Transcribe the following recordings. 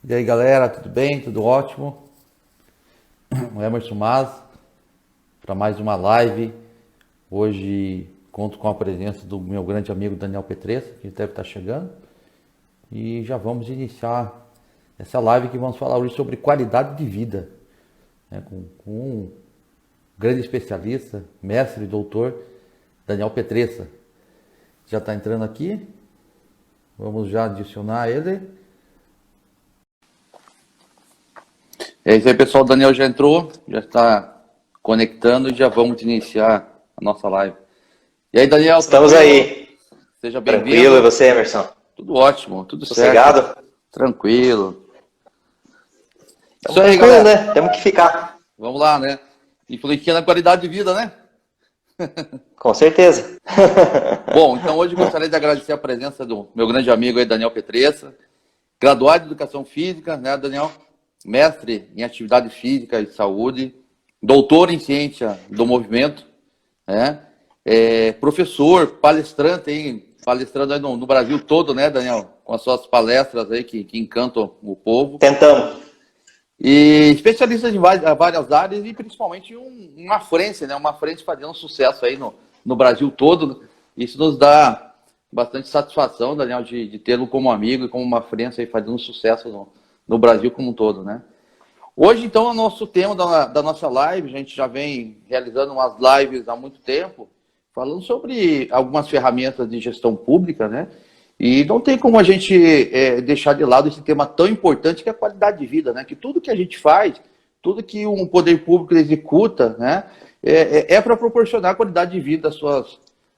E aí galera, tudo bem? Tudo ótimo? O Emerson Mas para mais uma live. Hoje conto com a presença do meu grande amigo Daniel Petressa, que deve estar chegando. E já vamos iniciar essa live que vamos falar hoje sobre qualidade de vida, né? Com um grande especialista, mestre e doutor, Daniel Petressa. Já está entrando aqui. Vamos já adicionar ele. É isso aí, pessoal. O Daniel já entrou, já está conectando e já vamos iniciar a nossa live. E aí, Daniel? Estamos aí. Seja bem-vindo. Tranquilo, e você, Emerson? Tudo ótimo, tudo Sossegado? certo. Tranquilo. Isso aí, galera. Né? Temos que ficar. Vamos lá, né? Influenciando a qualidade de vida, né? Com certeza. Bom, então hoje gostaria de agradecer a presença do meu grande amigo aí, Daniel Petressa, graduado em Educação Física, né, Daniel? Mestre em Atividade Física e Saúde, doutor em Ciência do Movimento, né? Professor, palestrante, hein? Palestrando aí no Brasil todo, né, Daniel? Com as suas palestras aí que encantam o povo. Tentamos. E especialista em várias áreas e principalmente uma frente, né? Uma frente fazendo sucesso aí no Brasil todo. Isso nos dá bastante satisfação, Daniel, de tê-lo como amigo e como uma frente aí fazendo sucesso no Brasil como um todo, né? Hoje, então, é o nosso tema da nossa live. A gente já vem realizando umas lives há muito tempo, falando sobre algumas ferramentas de gestão pública, né? E não tem como a gente deixar de lado esse tema tão importante que é a qualidade de vida, né? Que tudo que a gente faz, tudo que um poder público executa, né? É para proporcionar qualidade de vida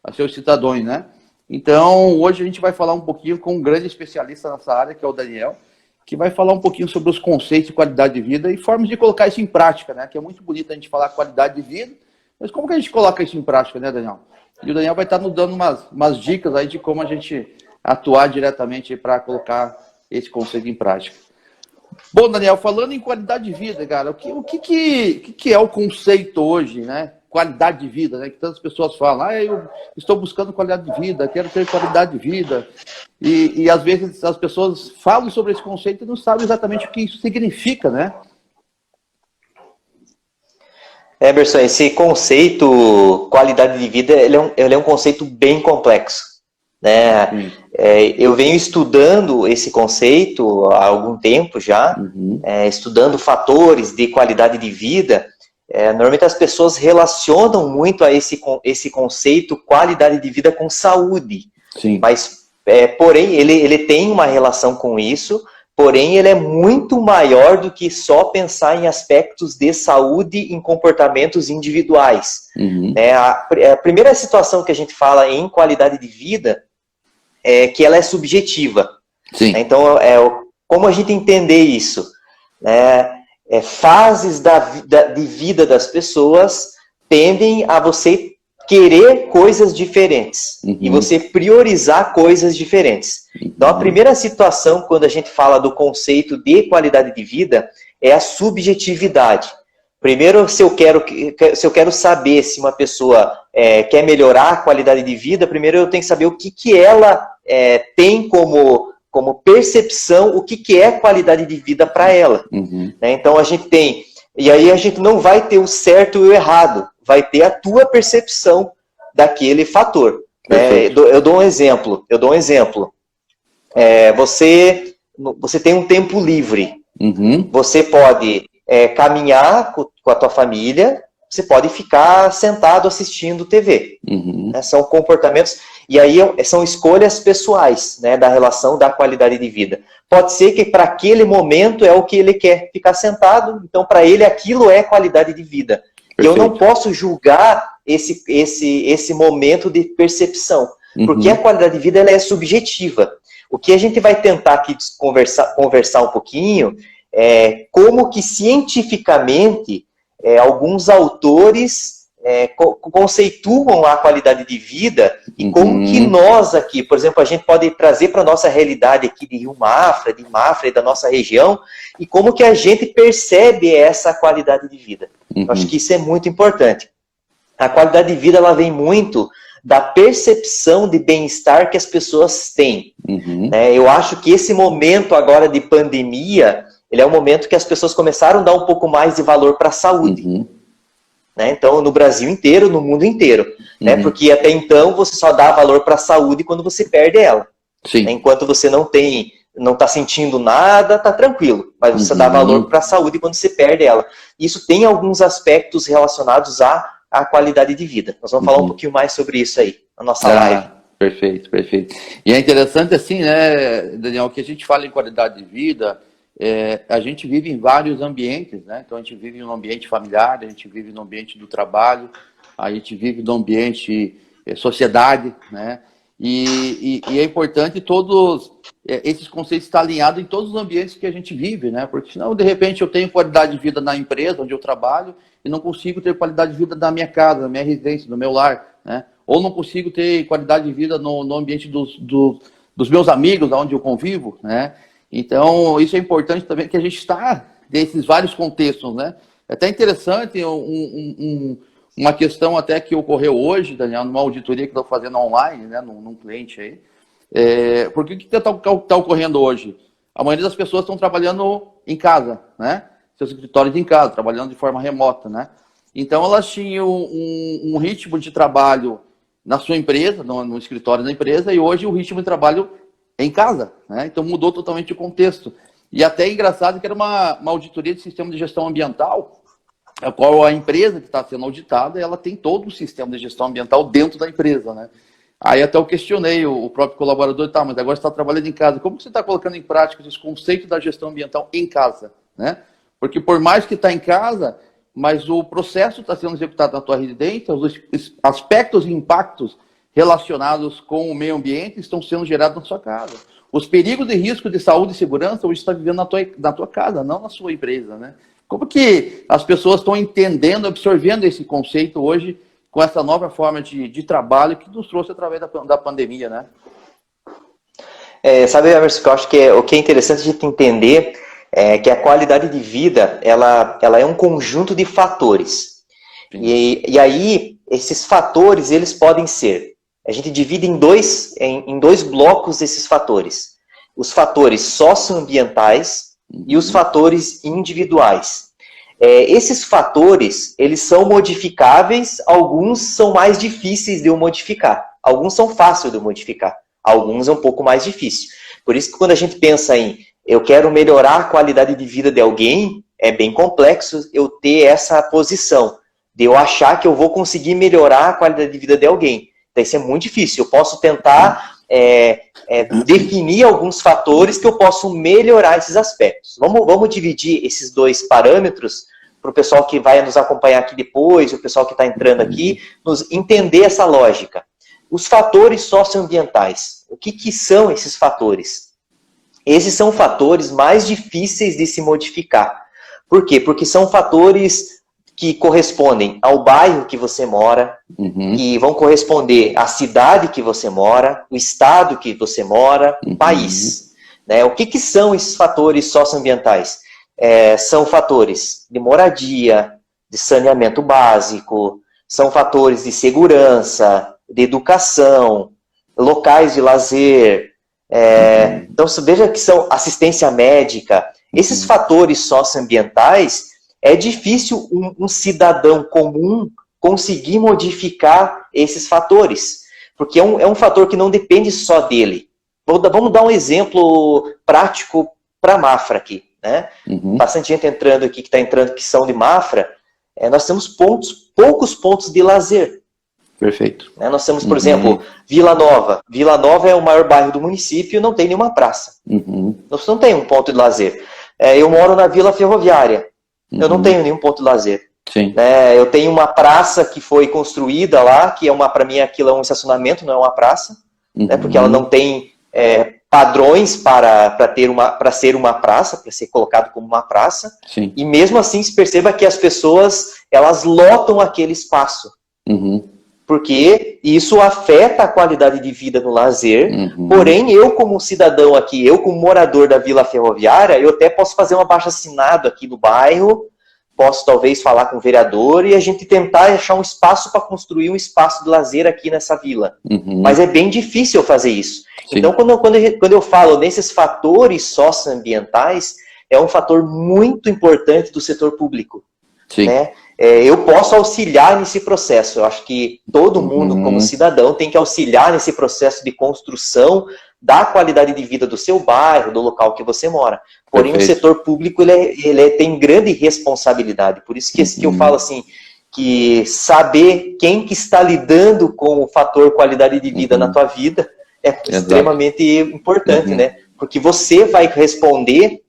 a seus cidadãos, né? Então, hoje a gente vai falar um pouquinho com um grande especialista nessa área, que é o Daniel, que vai falar um pouquinho sobre os conceitos de qualidade de vida e formas de colocar isso em prática, né? Que é muito bonito a gente falar qualidade de vida, mas como que a gente coloca isso em prática, né, Daniel? E o Daniel vai estar nos dando umas dicas aí de como a gente atuar diretamente para colocar esse conceito em prática. Bom, Daniel, falando em qualidade de vida, cara, o que é o conceito hoje, né? Qualidade de vida, né? Que tantas pessoas falam, eu estou buscando qualidade de vida, quero ter qualidade de vida. E às vezes as pessoas falam sobre esse conceito e não sabem exatamente o que isso significa, né? Emerson, esse conceito, qualidade de vida, ele é um conceito bem complexo, né? Eu venho estudando esse conceito há algum tempo já, estudando fatores de qualidade de vida. Normalmente as pessoas relacionam muito a esse conceito qualidade de vida com saúde. Sim. Mas, porém, ele tem uma relação com isso, porém ele é muito maior do que só pensar em aspectos de saúde em comportamentos individuais. A primeira situação que a gente fala em qualidade de vida é que ela é subjetiva. Sim. Então, como a gente entender isso? Fases de vida das pessoas tendem a você querer coisas diferentes e você priorizar coisas diferentes. Então, a primeira situação, quando a gente fala do conceito de qualidade de vida, é a subjetividade. Primeiro, se eu quero saber se uma pessoa quer melhorar a qualidade de vida, primeiro eu tenho que saber o que ela tem como percepção, o que é qualidade de vida para ela. Então, a gente tem... E aí a gente não vai ter o certo e o errado, vai ter a tua percepção daquele fator. Eu dou um exemplo. Você tem um tempo livre. Você pode caminhar com a tua família, você pode ficar sentado assistindo TV. São comportamentos... E aí são escolhas pessoais, né, da relação da qualidade de vida. Pode ser que para aquele momento é o que ele quer, ficar sentado, então para ele aquilo é qualidade de vida. Perfeito. E eu não posso julgar esse momento de percepção, porque a qualidade de vida ela é subjetiva. O que a gente vai tentar aqui conversar um pouquinho é como que cientificamente alguns autores conceituam a qualidade de vida e como que nós aqui, por exemplo, a gente pode trazer para a nossa realidade aqui de Rio Mafra, e da nossa região, e como que a gente percebe essa qualidade de vida. Eu acho que isso é muito importante. A qualidade de vida, ela vem muito da percepção de bem-estar que as pessoas têm. Né? Eu acho que esse momento agora de pandemia, ele é um momento que as pessoas começaram a dar um pouco mais de valor para a saúde. Né? Então, no Brasil inteiro, no mundo inteiro. Né? Porque até então, você só dá valor para a saúde quando você perde ela. Né? Enquanto você não está sentindo nada, está tranquilo. Mas você dá valor para a saúde quando você perde ela. Isso tem alguns aspectos relacionados à qualidade de vida. Nós vamos falar um pouquinho mais sobre isso aí, na nossa live. Perfeito, perfeito. E é interessante assim, né, Daniel, que a gente fala em qualidade de vida, a gente vive em vários ambientes, né? Então a gente vive no ambiente familiar, a gente vive no ambiente do trabalho, a gente vive no ambiente sociedade, né? E é importante todos esses conceitos estar alinhados em todos os ambientes que a gente vive, né? Porque senão, de repente, eu tenho qualidade de vida na empresa onde eu trabalho e não consigo ter qualidade de vida na minha casa, na minha residência, no meu lar, né? Ou não consigo ter qualidade de vida no ambiente dos meus amigos, onde eu convivo, né? Então, isso é importante também, que a gente está nesses vários contextos, né? É até interessante uma questão até que ocorreu hoje, Daniel, numa auditoria que estou fazendo online, né, num cliente aí. Por que está ocorrendo hoje? A maioria das pessoas estão trabalhando em casa, né? Seus escritórios em casa, trabalhando de forma remota, né? Então, elas tinham um ritmo de trabalho na sua empresa, no escritório da empresa, e hoje o ritmo de trabalho é em casa, né? Então, mudou totalmente o contexto. E até é engraçado que era uma auditoria de sistema de gestão ambiental, a qual a empresa que está sendo auditada, ela tem todo o sistema de gestão ambiental dentro da empresa, né? Aí até eu questionei o próprio colaborador, tá, mas agora você está trabalhando em casa, como que você está colocando em prática esse conceito da gestão ambiental em casa, né? Porque por mais que está em casa, mas o processo está sendo executado na tua residência, os aspectos e impactos relacionados com o meio ambiente estão sendo gerados na sua casa. Os perigos e riscos de saúde e segurança hoje está vivendo na tua casa, não na sua empresa, né? Como que as pessoas estão entendendo, absorvendo esse conceito hoje com essa nova forma de trabalho que nos trouxe através da pandemia, né? Sabe, Emerson, que eu acho que o que é interessante a gente entender é que a qualidade de vida, ela é um conjunto de fatores. E aí, esses fatores, eles podem ser, a gente divide em dois blocos esses fatores. Os fatores socioambientais e os fatores individuais. Esses fatores, eles são modificáveis, alguns são mais difíceis de eu modificar. Alguns são fáceis de eu modificar, alguns é um pouco mais difícil. Por isso que quando a gente pensa em eu quero melhorar a qualidade de vida de alguém, é bem complexo eu ter essa posição, de eu achar que eu vou conseguir melhorar a qualidade de vida de alguém. Então isso é muito difícil. Eu posso tentar definir alguns fatores que eu posso melhorar esses aspectos. Vamos dividir esses dois parâmetros para o pessoal que vai nos acompanhar aqui depois, o pessoal que está entrando aqui, nos entender essa lógica. Os fatores socioambientais. O que são esses fatores? Esses são fatores mais difíceis de se modificar. Por quê? Porque são fatores que correspondem ao bairro que você mora, que vão corresponder à cidade que você mora, o estado que você mora, o país. Né? O que são esses fatores socioambientais? São fatores de moradia, de saneamento básico, são fatores de segurança, de educação, locais de lazer. Então, veja que são assistência médica. Esses fatores socioambientais, é difícil um cidadão comum conseguir modificar esses fatores, porque é um fator que não depende só dele. Vamos dar um exemplo prático para a Mafra aqui. Né? Bastante gente entrando aqui, que está entrando, que são de Mafra. Nós temos poucos pontos de lazer. Perfeito. Nós temos, por exemplo, Vila Nova. Vila Nova é o maior bairro do município e não tem nenhuma praça. Você não tem um ponto de lazer. Eu moro na Vila Ferroviária. Eu não tenho nenhum ponto de lazer. Sim. Eu tenho uma praça que foi construída lá, que para mim aquilo é um estacionamento, não é uma praça, porque ela não tem padrões para ser uma praça, para ser colocado como uma praça. Sim. E mesmo assim se perceba que as pessoas elas lotam aquele espaço. Porque isso afeta a qualidade de vida no lazer. Porém, eu como cidadão aqui, eu como morador da Vila Ferroviária, eu até posso fazer um abaixo-assinado aqui no bairro posso talvez falar com o vereador e a gente tentar achar um espaço para construir um espaço de lazer aqui nessa vila. Mas é bem difícil fazer isso. Sim. Então, quando eu falo nesses fatores socioambientais, é um fator muito importante do setor público. Sim. Né? Eu posso auxiliar nesse processo. Eu acho que todo mundo, como cidadão, tem que auxiliar nesse processo de construção da qualidade de vida do seu bairro, do local que você mora. Porém, o setor público ele tem grande responsabilidade. Por isso que eu falo assim, que saber quem que está lidando com o fator qualidade de vida na tua vida é extremamente importante, né? Porque você vai responder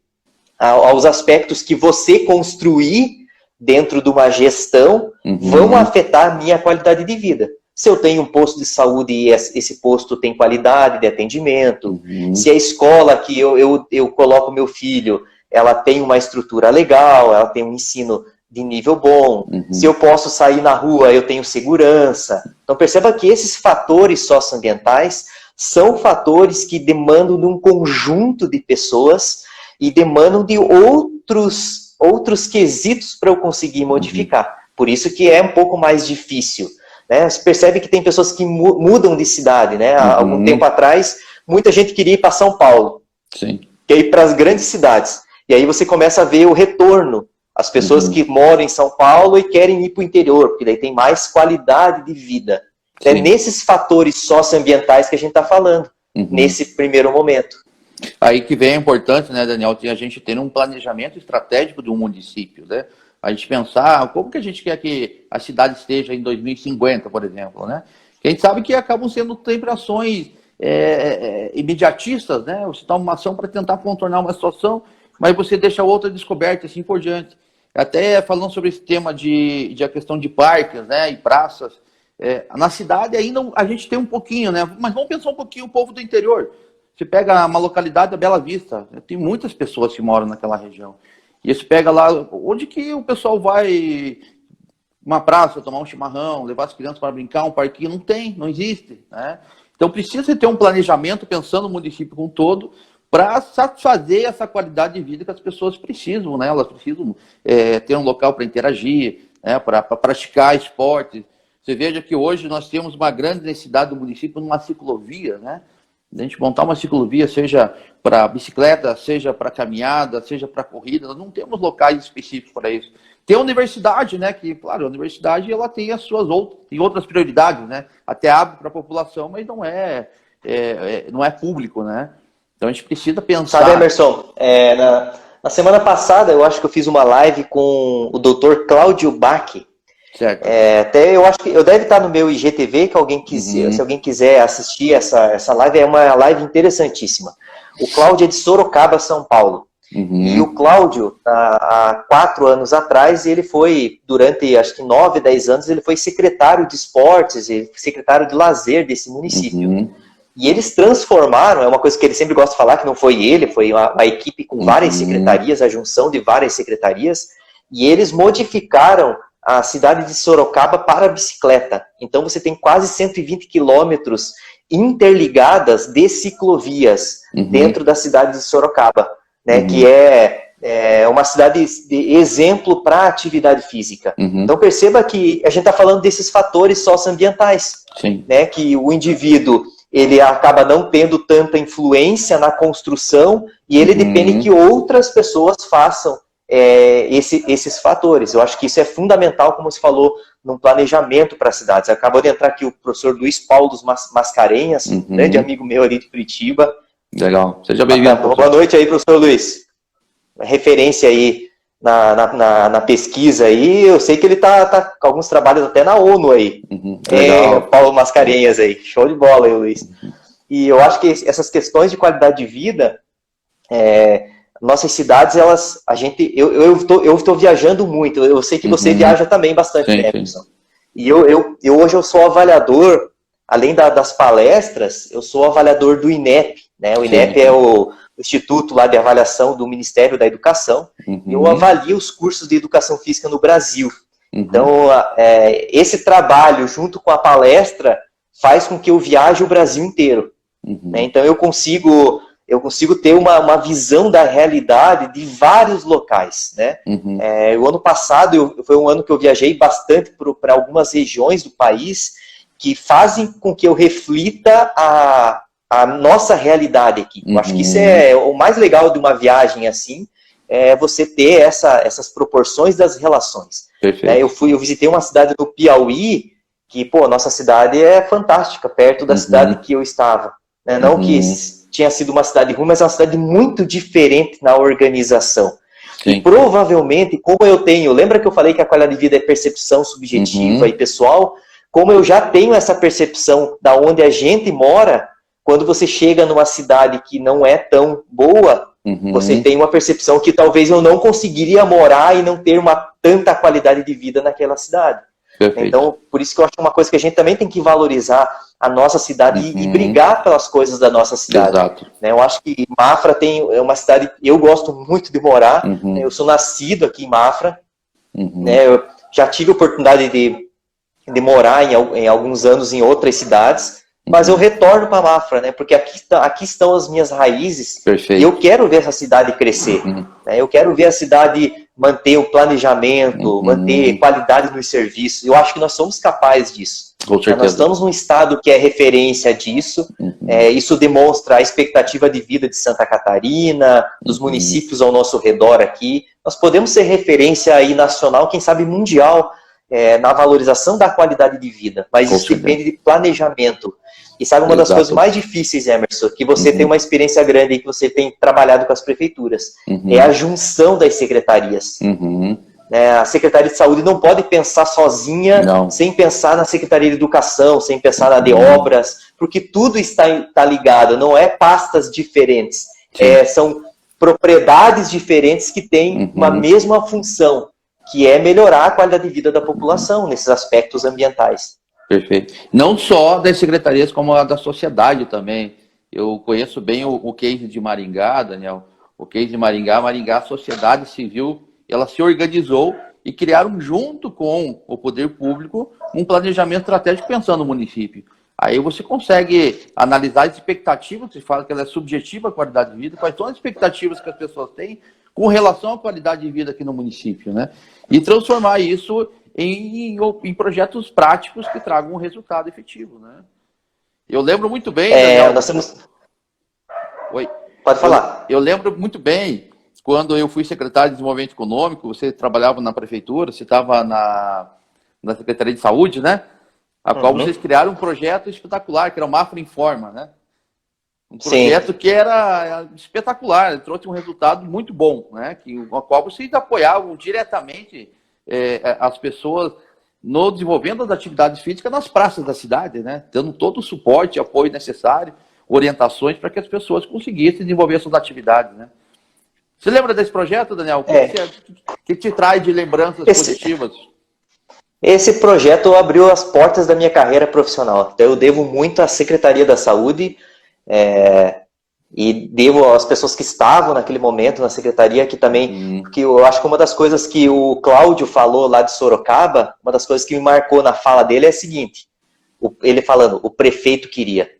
aos aspectos que você construir dentro de uma gestão vão afetar a minha qualidade de vida. Se eu tenho um posto de saúde e esse posto tem qualidade de atendimento, se a escola que eu coloco meu filho, ela tem uma estrutura legal, ela tem um ensino de nível bom, se eu posso sair na rua, eu tenho segurança. Então perceba que esses fatores socioambientais são fatores que demandam de um conjunto de pessoas e demandam de outros quesitos para eu conseguir modificar. Por isso que é um pouco mais difícil. Né? Você percebe que tem pessoas que mudam de cidade. Né? Há algum tempo atrás, muita gente queria ir para São Paulo. Sim. Quer ir para as grandes cidades. E aí você começa a ver o retorno. As pessoas que moram em São Paulo e querem ir para o interior, porque daí tem mais qualidade de vida. É nesses fatores socioambientais que a gente está falando, nesse primeiro momento. Aí que vem é importante, né, Daniel, a gente ter um planejamento estratégico de um município, né? A gente pensar como que a gente quer que a cidade esteja em 2050, por exemplo, né? Que a gente sabe que acabam sendo sempre ações imediatistas, né? Você toma uma ação para tentar contornar uma situação, mas você deixa outra descoberta, assim por diante. Até falando sobre esse tema de a questão de parques, né, e praças, na cidade ainda a gente tem um pouquinho, né? Mas vamos pensar um pouquinho o povo do interior. Você pega uma localidade da Bela Vista, tem muitas pessoas que moram naquela região. E você pega lá, onde que o pessoal vai, uma praça, tomar um chimarrão, levar as crianças para brincar, um parquinho, não tem, não existe, né? Então precisa ter um planejamento pensando no município como um todo, para satisfazer essa qualidade de vida que as pessoas precisam, né? Elas precisam ter um local para interagir, né? Para praticar esportes. Você veja que hoje nós temos uma grande necessidade do município numa ciclovia, né? A gente montar uma ciclovia, seja para bicicleta, seja para caminhada, seja para corrida, nós não temos locais específicos para isso. Tem a universidade, né? Que, claro, a universidade ela tem as suas outras prioridades, né? Até abre para a população, mas não é público, né? Então a gente precisa pensar... Sabe, Emerson, na semana passada eu acho que eu fiz uma live com o Dr. Cláudio Bach. Certo. Até eu acho que deve estar no meu IGTV, que alguém quiser, se alguém quiser assistir essa live, é uma live interessantíssima. O Cláudio é de Sorocaba, São Paulo. E o Cláudio, há 4 anos atrás, ele foi, durante acho que 9, 10 anos, ele foi secretário de esportes e secretário de lazer desse município. E eles transformaram, é uma coisa que ele sempre gosta de falar, que não foi ele, foi uma equipe com várias secretarias, a junção de várias secretarias, e eles modificaram a cidade de Sorocaba para a bicicleta. Então você tem quase 120 quilômetros interligadas de ciclovias dentro da cidade de Sorocaba, né, que é uma cidade de exemplo para a atividade física. Então perceba que a gente está falando desses fatores socioambientais, né, que o indivíduo ele acaba não tendo tanta influência na construção e ele depende que outras pessoas façam esses fatores. Eu acho que isso é fundamental, como você falou, num planejamento para as cidades. Acabou de entrar aqui o professor Luiz Paulo dos Mascarenhas, grande amigo meu ali de Curitiba. Legal, seja bem-vindo. Boa noite aí, professor Luiz. Referência aí na pesquisa aí, eu sei que ele tá com alguns trabalhos até na ONU aí. Paulo Mascarenhas aí, show de bola aí, Luiz. E eu acho que essas questões de qualidade de vida, nossas cidades, eu estou viajando muito, eu sei que você viaja também bastante, né, Emerson? E hoje eu sou avaliador, além das palestras, eu sou avaliador do INEP, né? O INEP é o Instituto lá de Avaliação do Ministério da Educação, e eu avalio os cursos de Educação Física no Brasil. Então, esse trabalho, junto com a palestra, faz com que eu viaje o Brasil inteiro. Né? Então, eu consigo eu consigo ter uma visão da realidade de vários locais, né? O ano passado foi um ano que eu viajei bastante para algumas regiões do país que fazem com que eu reflita a nossa realidade aqui. Eu acho que isso é o mais legal de uma viagem assim, é você ter essas proporções das relações. Eu visitei uma cidade do Piauí, que, pô, nossa cidade é fantástica, perto da cidade que eu estava. Né? Não que tinha sido uma cidade ruim, mas é uma cidade muito diferente na organização. Sim. E provavelmente, como lembra que eu falei que a qualidade de vida é percepção subjetiva e pessoal? Como eu já tenho essa percepção da onde a gente mora, quando você chega numa cidade que não é tão boa, você tem uma percepção que talvez eu não conseguiria morar e não ter tanta qualidade de vida naquela cidade. Perfeito. Então, por isso que eu acho uma coisa que a gente também tem que valorizar a nossa cidade e brigar pelas coisas da nossa cidade. Exato. Eu acho que Mafra é uma cidade, eu gosto muito de morar, eu sou nascido aqui em Mafra, eu já tive a oportunidade de morar em alguns anos em outras cidades, mas eu retorno para Mafra, né? Porque aqui estão as minhas raízes. Perfeito. E eu quero ver essa cidade crescer. Né? Eu quero ver a cidade manter o planejamento, manter qualidade nos serviços. Eu acho que nós somos capazes disso. Nós estamos num estado que é referência disso. Isso demonstra a expectativa de vida de Santa Catarina, dos municípios ao nosso redor aqui. Nós podemos ser referência aí nacional, quem sabe mundial, na valorização da qualidade de vida. Mas isso depende de planejamento. E sabe uma das coisas mais difíceis, Emerson, que você tem uma experiência grande e que você tem trabalhado com as prefeituras, é a junção das secretarias. A Secretaria de Saúde não pode pensar sozinha, sem pensar na Secretaria de Educação, sem pensar na de Obras, porque tudo está ligado, não é pastas diferentes, são propriedades diferentes que têm uma mesma função, que é melhorar a qualidade de vida da população nesses aspectos ambientais. Perfeito. Não só das secretarias, como a da sociedade também. Eu conheço bem o case de Maringá, Daniel. O case de Maringá, a sociedade civil, ela se organizou e criaram junto com o poder público um planejamento estratégico pensando no município. Aí você consegue analisar as expectativas, você fala que ela é subjetiva a qualidade de vida, quais são as expectativas que as pessoas têm com relação à qualidade de vida aqui no município, né? E transformar isso em projetos práticos que tragam um resultado efetivo, né? Eu lembro muito bem... Daniel, nós temos... Oi. Pode falar. Eu lembro muito bem, quando eu fui secretário de Desenvolvimento Econômico, você trabalhava na prefeitura, você estava na Secretaria de Saúde, né? A qual vocês criaram um projeto espetacular, que era o Mafra Informa, né? Um projeto que era espetacular, trouxe um resultado muito bom, né? A qual vocês apoiavam diretamente as pessoas no desenvolvimento das atividades físicas nas praças da cidade, né? Dando todo o suporte e apoio necessário, orientações para que as pessoas conseguissem desenvolver suas atividades, né? Você lembra desse projeto, Daniel? O que te traz de lembranças positivas? Esse projeto abriu as portas da minha carreira profissional. Então, eu devo muito à Secretaria da Saúde e devo às pessoas que estavam naquele momento na secretaria, que também, porque eu acho que uma das coisas que o Cláudio falou lá de Sorocaba, uma das coisas que me marcou na fala dele é a seguinte, ele falando, o prefeito queria.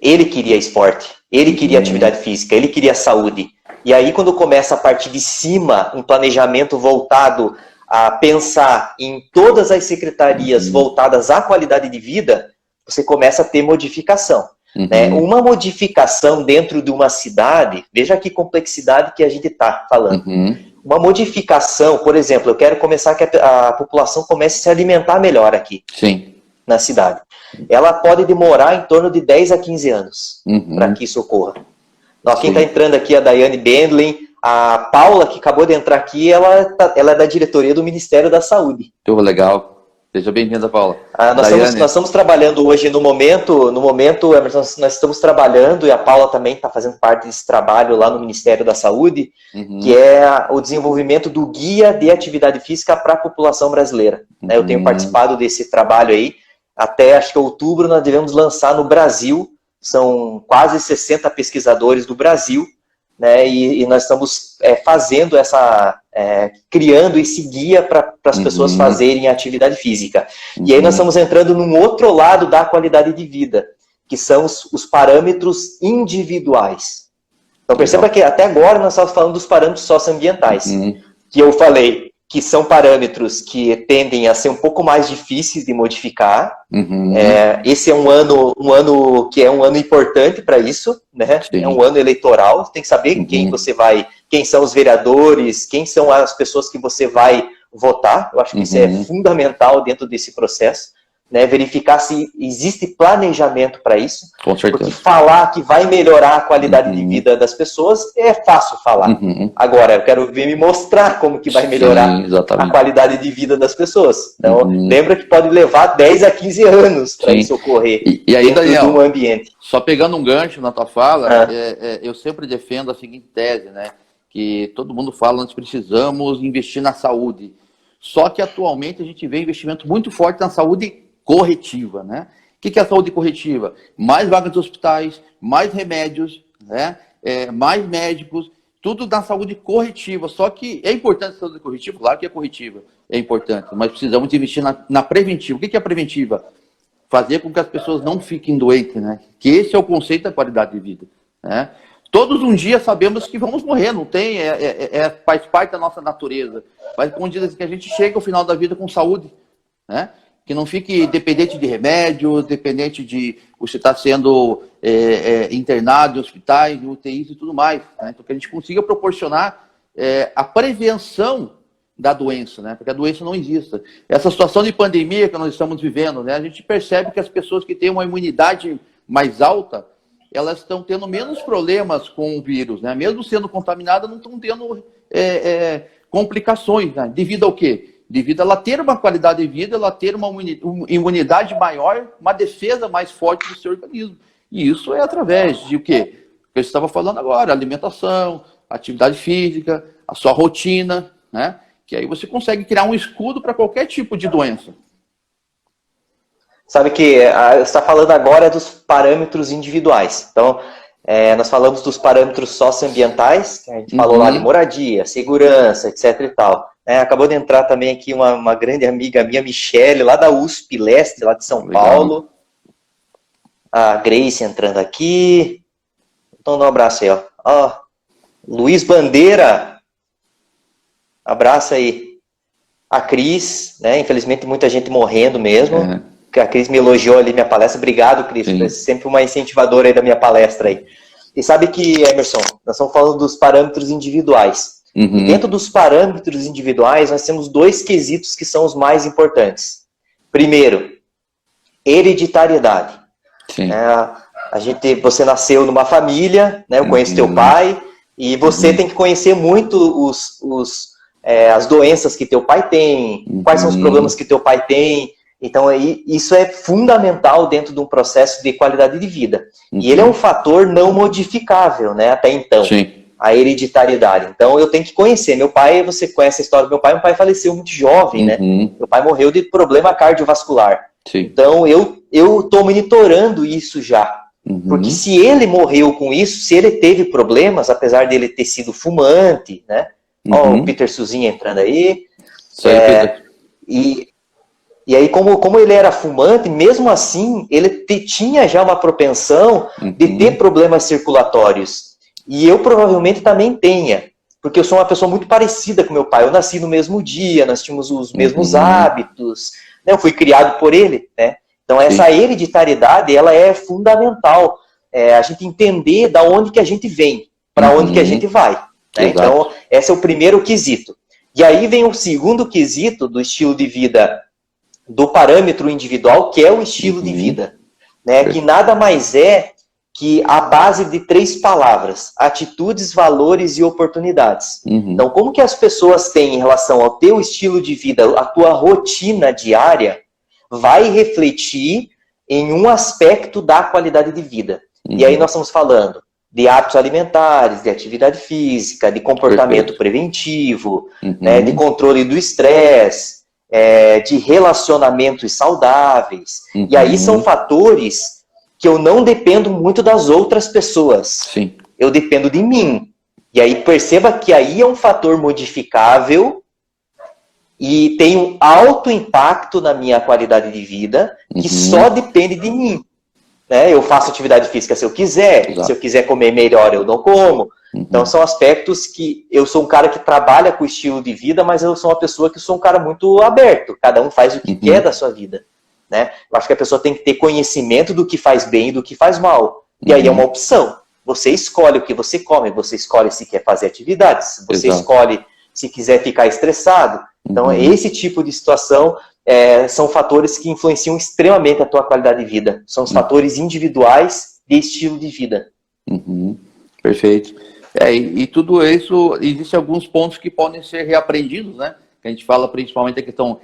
Ele queria esporte, ele queria atividade física, ele queria saúde. E aí, quando começa a partir de cima, um planejamento voltado a pensar em todas as secretarias voltadas à qualidade de vida, você começa a ter modificação. Né? Uma modificação dentro de uma cidade, veja que complexidade que a gente está falando. Uma modificação, por exemplo, eu quero começar que a população comece a se alimentar melhor aqui na cidade. Ela pode demorar em torno de 10 a 15 anos para que isso ocorra. Quem está entrando aqui é a Daiane Bendlin, a Paula, que acabou de entrar aqui, ela é da diretoria do Ministério da Saúde. Muito legal. Seja bem-vinda, Paula. Nós estamos trabalhando hoje, no momento, Emerson, nós estamos trabalhando, e a Paula também está fazendo parte desse trabalho lá no Ministério da Saúde, que é o desenvolvimento do guia de atividade física para a população brasileira. Eu tenho participado desse trabalho aí. Até, acho que outubro, nós devemos lançar no Brasil. São quase 60 pesquisadores do Brasil, né, e nós estamos fazendo criando esse guia para as pessoas fazerem atividade física. E aí nós estamos entrando num outro lado da qualidade de vida, que são os parâmetros individuais. Então perceba que até agora nós estamos falando dos parâmetros socioambientais, que eu falei que são parâmetros que tendem a ser um pouco mais difíceis de modificar. Esse é um ano que é um ano importante para isso, né? É um ano eleitoral, tem que saber quem são os vereadores, quem são as pessoas que você vai votar. Eu acho que isso é fundamental dentro desse processo, né? Verificar se existe planejamento para isso. Com certeza. Porque falar que vai melhorar a qualidade de vida das pessoas é fácil falar. Agora, eu quero ver me mostrar como que vai melhorar a qualidade de vida das pessoas. Então, lembra que pode levar 10 a 15 anos para isso ocorrer e aí, dentro Daniel, de um ambiente. Só pegando um gancho na tua fala, eu sempre defendo a seguinte tese, né? Que todo mundo fala, nós precisamos investir na saúde. Só que atualmente a gente vê investimento muito forte na saúde corretiva, né? O que é a saúde corretiva? Mais vagas de hospitais, mais remédios, né? Mais médicos, tudo na saúde corretiva. Só que é importante a saúde corretiva? Claro que é corretiva, é importante, mas precisamos investir na preventiva. O que é a preventiva? Fazer com que as pessoas não fiquem doentes, né? Que esse é o conceito da qualidade de vida, né? Todos um dia sabemos que vamos morrer, não tem, faz parte da nossa natureza. Mas como diz assim, que a gente chega ao final da vida com saúde, né? Que não fique dependente de remédio, dependente de você estar sendo internado em hospitais, em UTIs e tudo mais, né? Então que a gente consiga proporcionar a prevenção da doença, né? Porque a doença não exista. Essa situação de pandemia que nós estamos vivendo, né? A gente percebe que as pessoas que têm uma imunidade mais alta, elas estão tendo menos problemas com o vírus, né? Mesmo sendo contaminadas, não estão tendo complicações, né? Devido ao quê? Devido a ela ter uma qualidade de vida, ela ter uma imunidade maior, uma defesa mais forte do seu organismo. E isso é através de o quê? O que eu estava falando agora, alimentação, atividade física, a sua rotina, né? Que aí você consegue criar um escudo para qualquer tipo de doença. Sabe que você está falando agora dos parâmetros individuais. Então, nós falamos dos parâmetros socioambientais, que a gente falou lá de moradia, segurança, etc e tal. Acabou de entrar também aqui uma grande amiga minha, Michele, lá da USP Leste, lá de São Paulo. A Grace entrando aqui. Então, dá um abraço aí, ó. Luiz Bandeira. Abraço aí. A Cris, né? Infelizmente, muita gente morrendo mesmo. A Cris me elogiou ali minha palestra. Obrigado, Cris. Você é sempre uma incentivadora aí da minha palestra aí. E sabe que, Emerson, nós estamos falando dos parâmetros individuais. E dentro dos parâmetros individuais, nós temos 2 quesitos que são os mais importantes. Primeiro, hereditariedade. Você nasceu numa família, né? Eu conheço teu pai, e você tem que conhecer muito as doenças que teu pai tem, quais são os problemas que teu pai tem. Então, isso é fundamental dentro de um processo de qualidade de vida. E ele é um fator não modificável, né? Até então. A hereditariedade. Então, eu tenho que conhecer. Meu pai, você conhece a história do meu pai faleceu muito jovem, né? Meu pai morreu de problema cardiovascular. Então, eu estou monitorando isso já. Porque se ele morreu com isso, se ele teve problemas, apesar dele ter sido fumante, né? Ó, o Peter Suzinha entrando aí. E aí, como ele era fumante, mesmo assim, ele tinha já uma propensão de ter problemas circulatórios. E eu provavelmente também tenha, porque eu sou uma pessoa muito parecida com meu pai. Eu nasci no mesmo dia, nós tínhamos os mesmos hábitos, né? Eu fui criado por ele, né? Então, essa hereditariedade, ela é fundamental. A gente entender da onde que a gente vem, para onde que a gente vai. Né? Então, esse é o primeiro quesito. E aí vem o segundo quesito do estilo de vida, do parâmetro individual, que é o estilo de vida. Né? Que nada mais é que a base de 3 palavras: atitudes, valores e oportunidades. Então, como que as pessoas têm em relação ao teu estilo de vida, a tua rotina diária, vai refletir em um aspecto da qualidade de vida. E aí nós estamos falando de hábitos alimentares, de atividade física, de comportamento preventivo, né, de controle do estresse, de relacionamentos saudáveis. E aí são fatores que eu não dependo muito das outras pessoas. Eu dependo de mim. E aí perceba que aí é um fator modificável e tem um alto impacto na minha qualidade de vida que só depende de mim. né? Eu faço atividade física se eu quiser, Exato. Se eu quiser comer melhor, eu não como. Então, são aspectos que eu sou um cara que trabalha com estilo de vida, mas eu sou uma pessoa que sou um cara muito aberto. Cada um faz o que quer da sua vida, né? Eu acho que a pessoa tem que ter conhecimento do que faz bem e do que faz mal. E aí é uma opção. Você escolhe o que você come, você escolhe se quer fazer atividades, você escolhe se quiser ficar estressado. Então, esse tipo de situação são fatores que influenciam extremamente a tua qualidade de vida. São os fatores individuais de estilo de vida. Perfeito. E tudo isso, existem alguns pontos que podem ser reaprendidos, né? Que a gente fala principalmente a questão,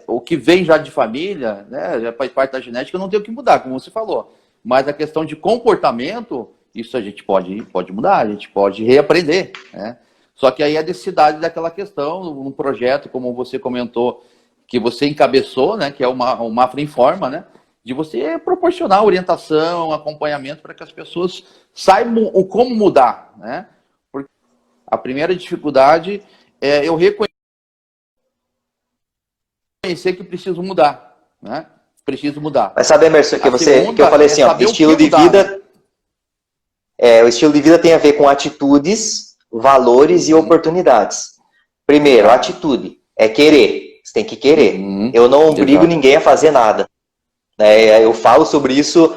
o que vem já de família, né? Já faz parte da genética, não tem o que mudar, como você falou. Mas a questão de comportamento, isso a gente pode mudar, a gente pode reaprender, né? Só que aí a necessidade daquela questão, um projeto, como você comentou, que você encabeçou, né? Que é o Mafra Informa, né? De você proporcionar orientação, acompanhamento para que as pessoas saibam como mudar, né? Porque a primeira dificuldade é eu reconhecer que preciso mudar, né? Preciso mudar. Mas sabe, Emerson, que eu falei assim, ó, estilo de vida, o estilo de vida tem a ver com atitudes, valores e oportunidades. Primeiro, atitude é querer. Você tem que querer. Eu não obrigo ninguém a fazer nada. Eu falo sobre isso,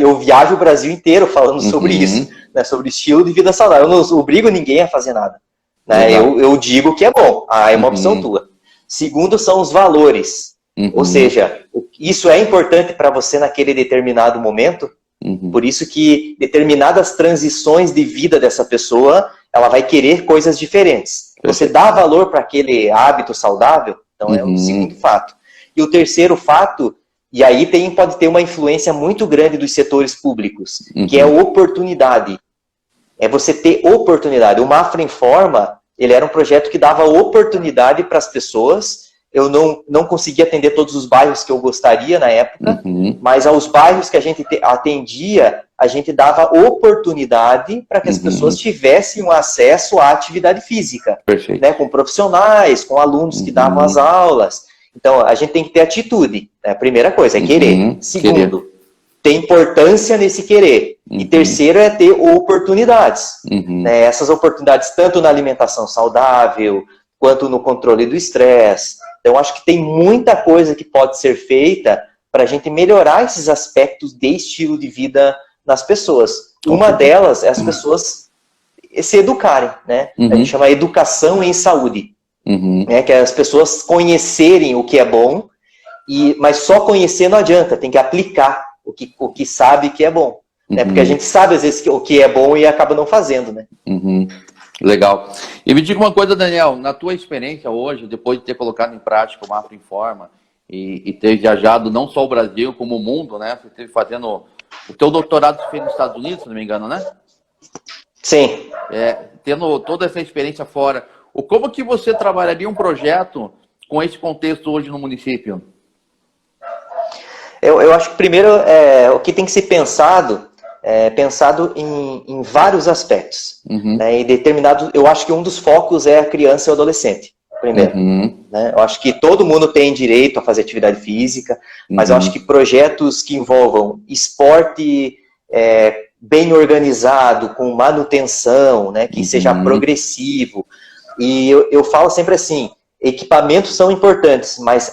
eu viajo o Brasil inteiro falando sobre isso, né, sobre estilo de vida saudável. Eu não obrigo ninguém a fazer nada. Né, eu digo que é bom, é uma opção tua. Segundo, são os valores. Ou seja, isso é importante para você naquele determinado momento. Por isso que determinadas transições de vida dessa pessoa, ela vai querer coisas diferentes. Você dá valor para aquele hábito saudável, então é o segundo fato. E o terceiro fato, e aí pode ter uma influência muito grande dos setores públicos, que é a oportunidade. É você ter oportunidade. O Mafra Informa, ele era um projeto que dava oportunidade para as pessoas. Eu não conseguia atender todos os bairros que eu gostaria na época, mas aos bairros que a gente atendia, a gente dava oportunidade para que as pessoas tivessem um acesso à atividade física, né, com profissionais, com alunos que davam as aulas. Então, a gente tem que ter atitude. Né? A primeira coisa é querer. Segundo, ter importância nesse querer. E terceiro é ter oportunidades. Né? Essas oportunidades tanto na alimentação saudável, quanto no controle do estresse. Então, acho que tem muita coisa que pode ser feita para a gente melhorar esses aspectos de estilo de vida nas pessoas. Uma delas é as pessoas se educarem, né? A gente chama educação em saúde. Né? Que é as pessoas conhecerem o que é bom, mas só conhecer não adianta, tem que aplicar o que sabe que é bom. Né? Porque a gente sabe, às vezes, o que é bom e acaba não fazendo, né? Legal. E me diga uma coisa, Daniel, na tua experiência hoje, depois de ter colocado em prática o Mafra Informa e ter viajado não só o Brasil, como o mundo, né? Você esteve fazendo o teu doutorado que fez nos Estados Unidos, se não me engano, né? Sim. Tendo toda essa experiência fora, como que você trabalharia um projeto com esse contexto hoje no município? Eu acho que primeiro o que tem que ser pensado em vários aspectos. Né, eu acho que um dos focos é a criança e o adolescente, primeiro. Né, eu acho que todo mundo tem direito a fazer atividade física, mas eu acho que projetos que envolvam esporte bem organizado, com manutenção, né, que seja progressivo. E eu falo sempre assim, equipamentos são importantes, mas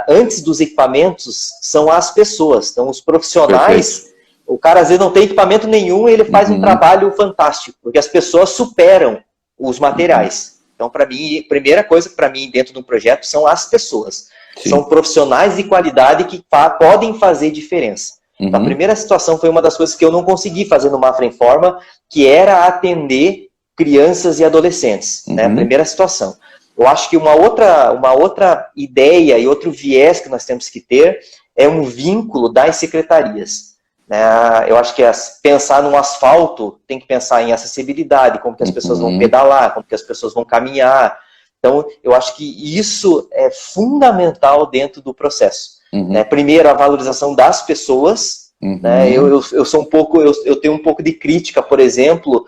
antes dos equipamentos são as pessoas. Então, os profissionais... Perfeito. O cara, às vezes, não tem equipamento nenhum e ele faz um trabalho fantástico, porque as pessoas superam os materiais. Então, para mim, a primeira coisa para mim dentro de um projeto são as pessoas. Sim. São profissionais de qualidade que podem fazer diferença. Então, a primeira situação foi uma das coisas que eu não consegui fazer no Mafra Informa, que era atender crianças e adolescentes. Né? A primeira situação. Eu acho que uma outra ideia e outro viés que nós temos que ter é um vínculo das secretarias. Eu acho que pensar num asfalto tem que pensar em acessibilidade, como que as pessoas vão pedalar, como que as pessoas vão caminhar. Então, eu acho que isso é fundamental dentro do processo. Primeiro, a valorização das pessoas. Né? Eu tenho um pouco de crítica, por exemplo,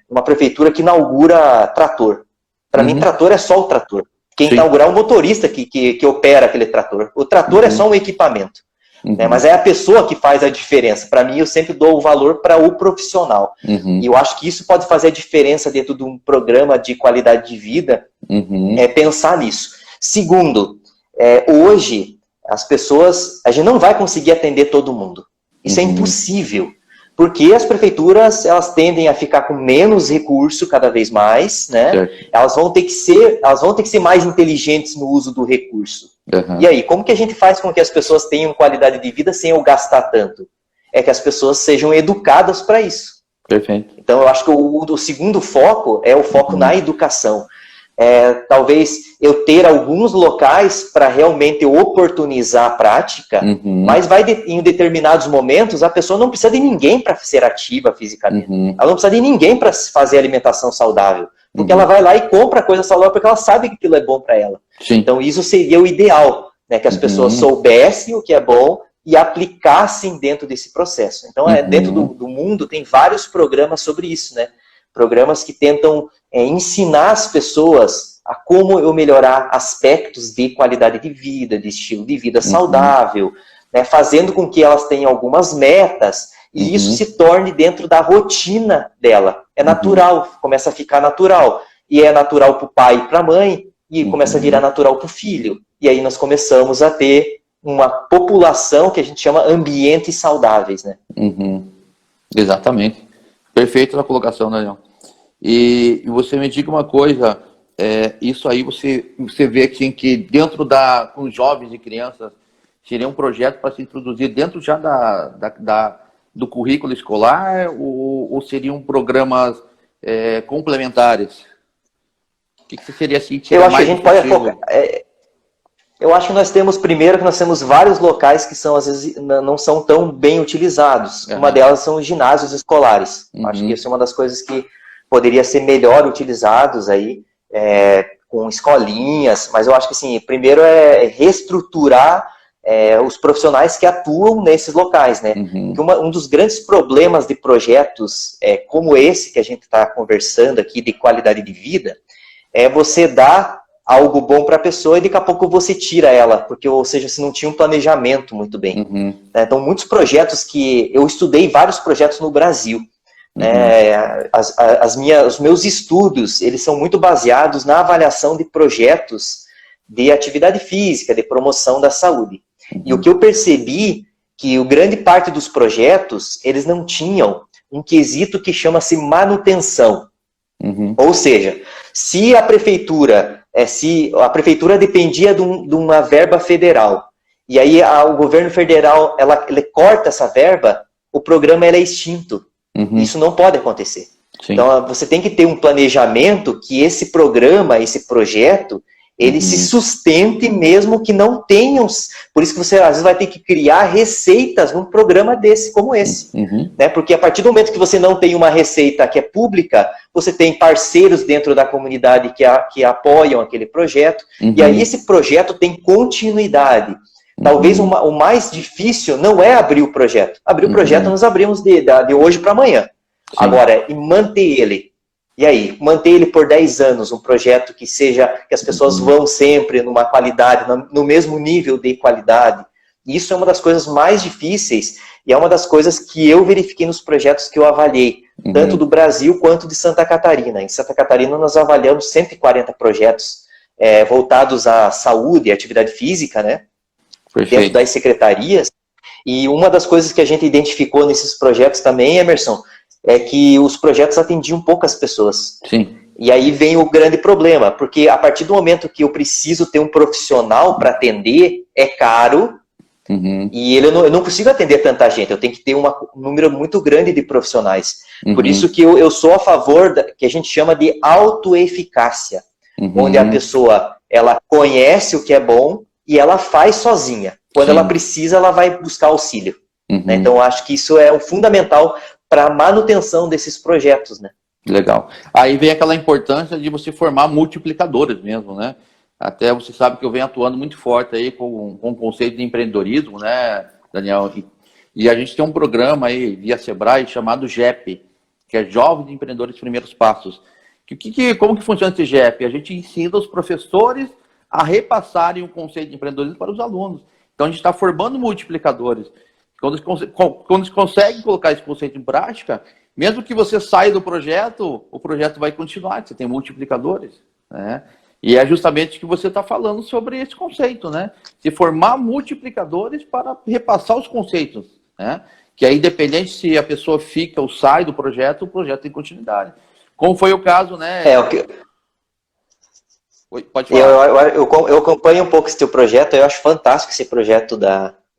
uma prefeitura que inaugura trator. Para mim, trator é só o trator. Quem inaugurar é o motorista que opera aquele trator. O trator é só um equipamento. né? Mas é a pessoa que faz a diferença. Para mim, eu sempre dou o valor para o profissional. E eu acho que isso pode fazer a diferença dentro de um programa de qualidade de vida, é pensar nisso. Segundo, hoje, as pessoas, a gente não vai conseguir atender todo mundo. Isso é impossível. Porque as prefeituras, elas tendem a ficar com menos recurso cada vez mais, né? Elas vão ter que ser mais inteligentes no uso do recurso. E aí, como que a gente faz com que as pessoas tenham qualidade de vida sem eu gastar tanto? É que as pessoas sejam educadas para isso. Perfeito. Então, eu acho que o segundo foco é o foco na educação. Talvez eu ter alguns locais para realmente oportunizar a prática, mas em determinados momentos a pessoa não precisa de ninguém para ser ativa fisicamente. Ela não precisa de ninguém para fazer alimentação saudável, porque ela vai lá e compra coisa saudável porque ela sabe que aquilo é bom para ela. Sim. Então isso seria o ideal, né, que as pessoas soubessem o que é bom e aplicassem dentro desse processo. Então, dentro do mundo tem vários programas sobre isso, né? Programas que tentam ensinar as pessoas a como eu melhorar aspectos de qualidade de vida, de estilo de vida saudável, né, fazendo com que elas tenham algumas metas e isso se torne dentro da rotina dela. É natural, começa a ficar natural. E é natural para o pai e para a mãe e começa a virar natural para o filho. E aí nós começamos a ter uma população que a gente chama ambientes saudáveis, né? Exatamente. Perfeita a colocação, Daniel. E você me diga uma coisa, isso aí você vê assim, que dentro com jovens e crianças seria um projeto para se introduzir dentro já do currículo escolar ou seriam programas complementares? O que seria assim? Eu acho que a gente pode focar. Eu acho que nós temos vários locais que às vezes não são tão bem utilizados. Uma delas são os ginásios escolares. Acho que isso é uma das coisas que poderia ser melhor utilizados aí, com escolinhas, mas eu acho que assim, primeiro é reestruturar os profissionais que atuam nesses locais, né? Um dos grandes problemas de projetos como esse que a gente está conversando aqui, de qualidade de vida, é você dar algo bom para a pessoa e daqui a pouco você tira ela, porque, ou seja, você não tinha um planejamento muito bem. Então, muitos projetos eu estudei vários projetos no Brasil. Os meus estudos, eles são muito baseados na avaliação de projetos de atividade física, de promoção da saúde. E o que eu percebi, que grande parte dos projetos, eles não tinham um quesito que chama-se manutenção. Ou seja, se a prefeitura dependia de uma verba federal, e aí o governo federal ele corta essa verba, o programa é extinto. Isso não pode acontecer. Sim. Então, você tem que ter um planejamento que esse programa, esse projeto, ele se sustente mesmo que não tenham... Por isso que você, às vezes, vai ter que criar receitas num programa como esse. Né? Porque a partir do momento que você não tem uma receita que é pública, você tem parceiros dentro da comunidade que apoiam aquele projeto, e aí esse projeto tem continuidade. Talvez o mais difícil não é abrir o projeto. Abrir o projeto nós abrimos de hoje para amanhã. Sim. Agora, e manter ele. E aí, manter ele por 10 anos, um projeto que as pessoas vão sempre numa qualidade, no mesmo nível de qualidade. Isso é uma das coisas mais difíceis e é uma das coisas que eu verifiquei nos projetos que eu avaliei, tanto do Brasil quanto de Santa Catarina. Em Santa Catarina nós avaliamos 140 projetos voltados à saúde e atividade física, né? Perfeito. Dentro das secretarias. E uma das coisas que a gente identificou nesses projetos também, Emerson, é que os projetos atendiam poucas pessoas. Sim. E aí vem o grande problema, porque a partir do momento que eu preciso ter um profissional para atender, é caro, e eu não consigo atender tanta gente, eu tenho que ter um número muito grande de profissionais. Por isso que eu sou a favor que a gente chama de autoeficácia, onde a pessoa ela conhece o que é bom e ela faz sozinha. Quando ela precisa, ela vai buscar auxílio. Né? Então, eu acho que isso é o fundamental para a manutenção desses projetos, né? Legal. Aí vem aquela importância de você formar multiplicadores mesmo, né? Até você sabe que eu venho atuando muito forte aí com o conceito de empreendedorismo, né, Daniel? E a gente tem um programa aí via Sebrae chamado GEP, que é Jovens Empreendedores Primeiros Passos. Como que funciona esse GEP? A gente ensina os professores a repassarem o conceito de empreendedorismo para os alunos. Então, a gente está formando multiplicadores. Quando você consegue colocar esse conceito em prática, mesmo que você saia do projeto, o projeto vai continuar, você tem multiplicadores, né? E é justamente o que você está falando sobre esse conceito, né? Se formar multiplicadores para repassar os conceitos, né? Que aí, independente se a pessoa fica ou sai do projeto, o projeto tem continuidade. Como foi o caso, né? Pode falar. Eu acompanho um pouco esse teu projeto, eu acho fantástico esse projeto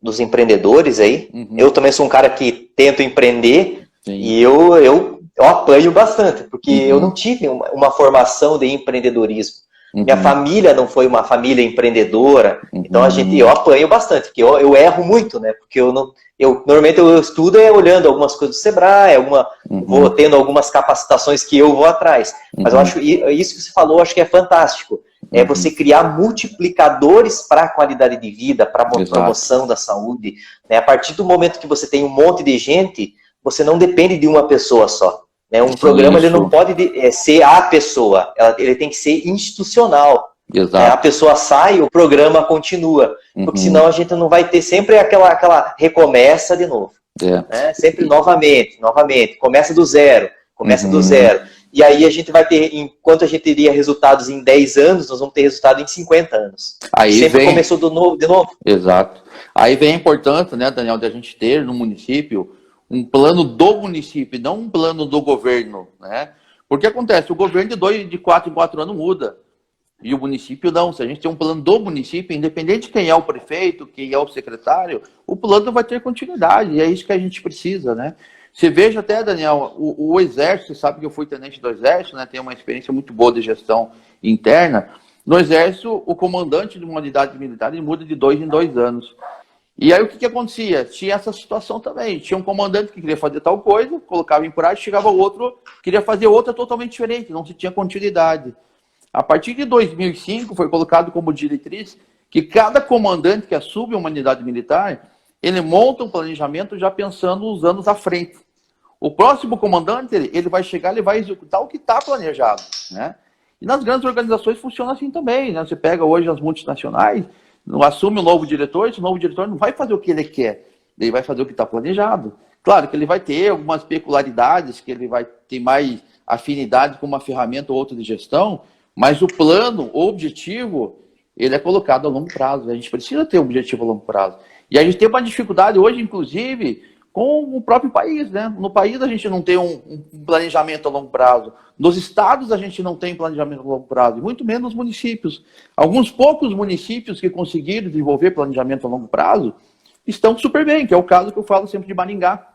dos empreendedores aí. Uhum. Eu também sou um cara que tento empreender. Sim. E eu apanho bastante, porque eu não tive uma formação de empreendedorismo. Minha família não foi uma família empreendedora, então eu apanho bastante, porque eu erro muito, né? Porque normalmente eu estudo olhando algumas coisas do Sebrae, vou tendo algumas capacitações que eu vou atrás. Mas eu acho isso que você falou, acho que é fantástico. É você criar multiplicadores para a qualidade de vida, para a promoção da saúde. Né? A partir do momento que você tem um monte de gente, você não depende de uma pessoa só. Né? Um programa ele não pode ser a pessoa, ele tem que ser institucional. Exato. A pessoa sai, o programa continua. Porque senão a gente não vai ter sempre aquela recomeça de novo. Né? Sempre novamente, começa do zero. E aí a gente vai ter, enquanto a gente teria resultados em 10 anos, nós vamos ter resultado em 50 anos. Aí sempre começou de novo. Exato. Aí vem a importância, né, Daniel, de a gente ter no município um plano do município, não um plano do governo, né? Porque acontece, o governo de 4 em 4 anos muda, e o município não. Se a gente tem um plano do município, independente de quem é o prefeito, quem é o secretário, o plano vai ter continuidade, e é isso que a gente precisa, né? Você veja até, Daniel, o Exército, sabe que eu fui tenente do Exército, né? Tenho uma experiência muito boa de gestão interna. No Exército, o comandante de uma unidade militar ele muda de 2 em 2 anos. E aí o que acontecia? Tinha essa situação também. Tinha um comandante que queria fazer tal coisa, colocava em prática, chegava outro, queria fazer outra totalmente diferente, não se tinha continuidade. A partir de 2005 foi colocado como diretriz que cada comandante que assume uma unidade militar, ele monta um planejamento já pensando os anos à frente. O próximo comandante, ele vai chegar, ele vai executar o que está planejado, né? E nas grandes organizações funciona assim também, né? Você pega hoje as multinacionais, assume um novo diretor, esse novo diretor não vai fazer o que ele quer, ele vai fazer o que está planejado. Claro que ele vai ter algumas peculiaridades, que ele vai ter mais afinidade com uma ferramenta ou outra de gestão, mas o plano, o objetivo, ele é colocado a longo prazo. A gente precisa ter um objetivo a longo prazo. E a gente tem uma dificuldade hoje, inclusive, com o próprio país, né? No país a gente não tem um planejamento a longo prazo. Nos estados a gente não tem planejamento a longo prazo, e muito menos nos municípios. Alguns poucos municípios que conseguiram desenvolver planejamento a longo prazo estão super bem, que é o caso que eu falo sempre de Maringá,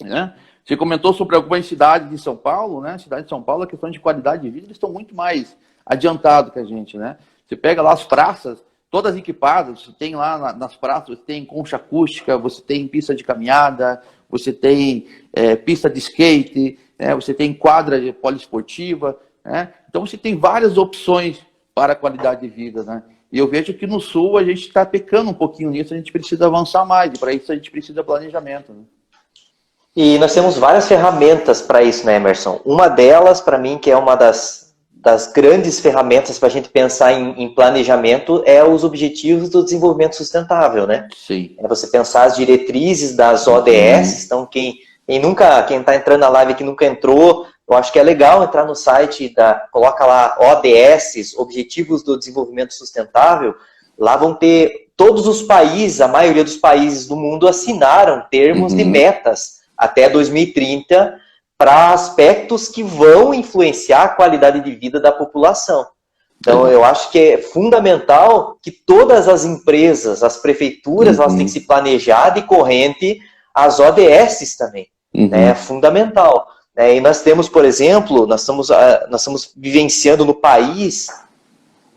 né? Você comentou sobre algumas cidades de São Paulo, né? Cidade de São Paulo, a questão de qualidade de vida, eles estão muito mais adiantados que a gente, né? Você pega lá as praças, todas equipadas, você tem lá nas praças, você tem concha acústica, você tem pista de caminhada, você tem pista de skate, né? Você tem quadra poliesportiva, né? Então você tem várias opções para a qualidade de vida, né? E eu vejo que no Sul a gente está pecando um pouquinho nisso, a gente precisa avançar mais, e para isso a gente precisa de planejamento, né? E nós temos várias ferramentas para isso, né, Emerson? Uma delas, para mim, que é uma das grandes ferramentas para a gente pensar em planejamento é os Objetivos do Desenvolvimento Sustentável, né? Sim. É você pensar as diretrizes das ODS. Então, quem está entrando na live que nunca entrou, eu acho que é legal entrar no site, coloca lá ODS, Objetivos do Desenvolvimento Sustentável. Lá vão ter todos os países, a maioria dos países do mundo assinaram termos de metas até 2030 para aspectos que vão influenciar a qualidade de vida da população. Então, eu acho que é fundamental que todas as empresas, as prefeituras, elas têm que se planejar de corrente às ODS também. Né? É fundamental. E nós temos, por exemplo, nós estamos vivenciando no país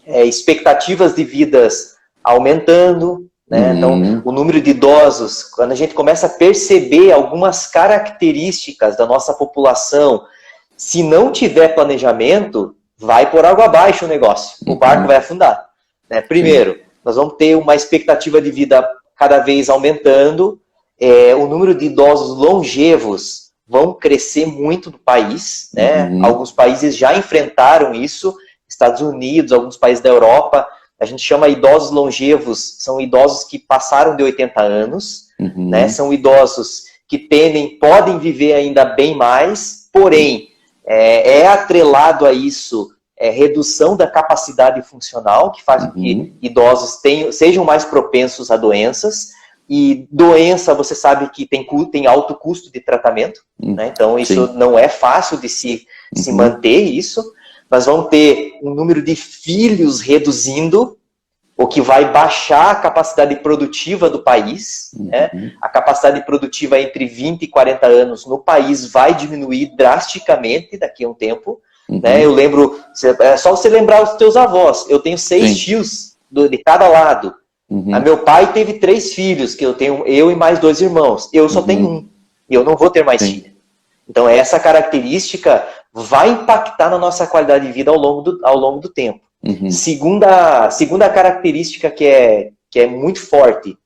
expectativas de vidas aumentando, né? Então, o número de idosos, quando a gente começa a perceber algumas características da nossa população, se não tiver planejamento, vai por água abaixo o negócio, o barco vai afundar. Né? Primeiro, nós vamos ter uma expectativa de vida cada vez aumentando, o número de idosos longevos vão crescer muito no país, né? Alguns países já enfrentaram isso, Estados Unidos, alguns países da Europa, a gente chama idosos longevos, são idosos que passaram de 80 anos, né? São idosos que podem viver ainda bem mais, porém, é atrelado a isso redução da capacidade funcional, que faz com que idosos sejam mais propensos a doenças. E doença, você sabe que tem alto custo de tratamento, né? Então isso não é fácil de se manter isso. Nós vamos ter um número de filhos reduzindo, o que vai baixar a capacidade produtiva do país, né? A capacidade produtiva entre 20 e 40 anos no país vai diminuir drasticamente daqui a um tempo, né? Eu lembro, é só você lembrar os teus avós, eu tenho 6 tios de cada lado. Meu pai teve 3 filhos, que eu e mais 2 irmãos. Eu só tenho um. E eu não vou ter mais filho. Então, essa característica vai impactar na nossa qualidade de vida ao longo do tempo. Segunda característica que é muito forte.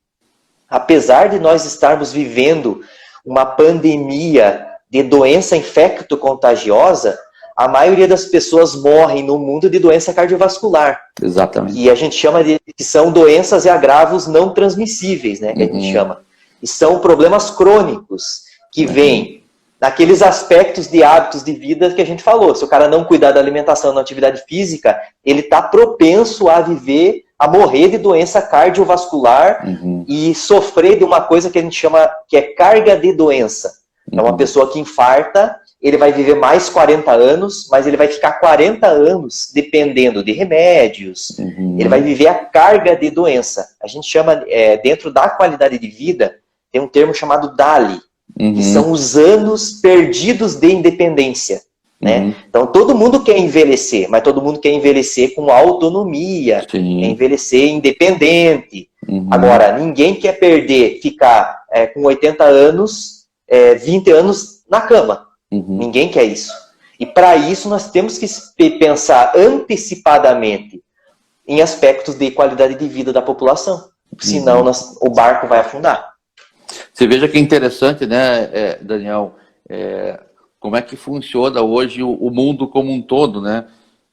Apesar de nós estarmos vivendo uma pandemia de doença infecto-contagiosa, a maioria das pessoas morrem no mundo de doença cardiovascular. Exatamente. E a gente chama que são doenças e agravos não transmissíveis, né? Que a gente chama. E são problemas crônicos que vêm naqueles aspectos de hábitos de vida que a gente falou. Se o cara não cuidar da alimentação, da atividade física, ele está propenso a morrer de doença cardiovascular e sofrer de uma coisa que a gente chama que é carga de doença. É uma pessoa que infarta, ele vai viver mais 40 anos, mas ele vai ficar 40 anos dependendo de remédios. Ele vai viver a carga de doença. A gente chama, dentro da qualidade de vida, tem um termo chamado DALI, que são os anos perdidos de independência. Né? Então, todo mundo quer envelhecer, mas todo mundo quer envelhecer com autonomia, quer envelhecer independente. Agora, ninguém quer ficar com 80 anos, 20 anos na cama. Ninguém quer isso. E para isso nós temos que pensar antecipadamente em aspectos de qualidade de vida da população. Senão o barco vai afundar. Você veja que é interessante, né, Daniel, como é que funciona hoje o mundo como um todo, né?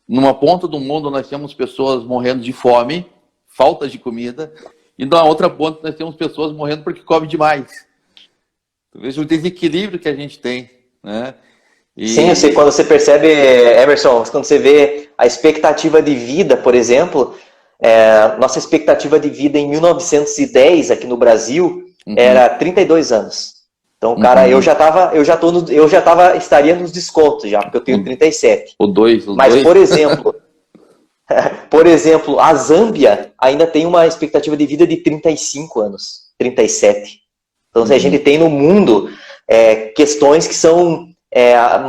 Numa ponta do mundo nós temos pessoas morrendo de fome, falta de comida, e na outra ponta nós temos pessoas morrendo porque comem demais. Veja o desequilíbrio que a gente tem. Né? Sim, quando você percebe, Emerson, quando você vê a expectativa de vida, por exemplo, nossa expectativa de vida em 1910 aqui no Brasil era 32 anos. Então, cara, estaria nos descontos já, porque eu tenho 37. Mas, por exemplo, a Zâmbia ainda tem uma expectativa de vida de 35 anos, 37. Então, a gente tem no mundo questões que são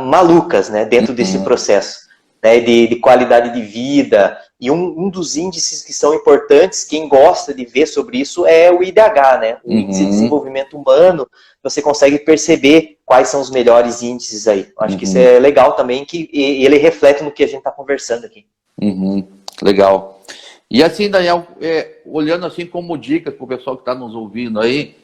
malucas, né, dentro desse processo, né, de qualidade de vida. E um dos índices que são importantes, quem gosta de ver sobre isso, é o IDH, né, o Índice de Desenvolvimento Humano. Você consegue perceber quais são os melhores índices aí. Acho que isso é legal também, que ele reflete no que a gente está conversando aqui. Legal. E assim, Daniel, olhando assim como dica para o pessoal que está nos ouvindo aí,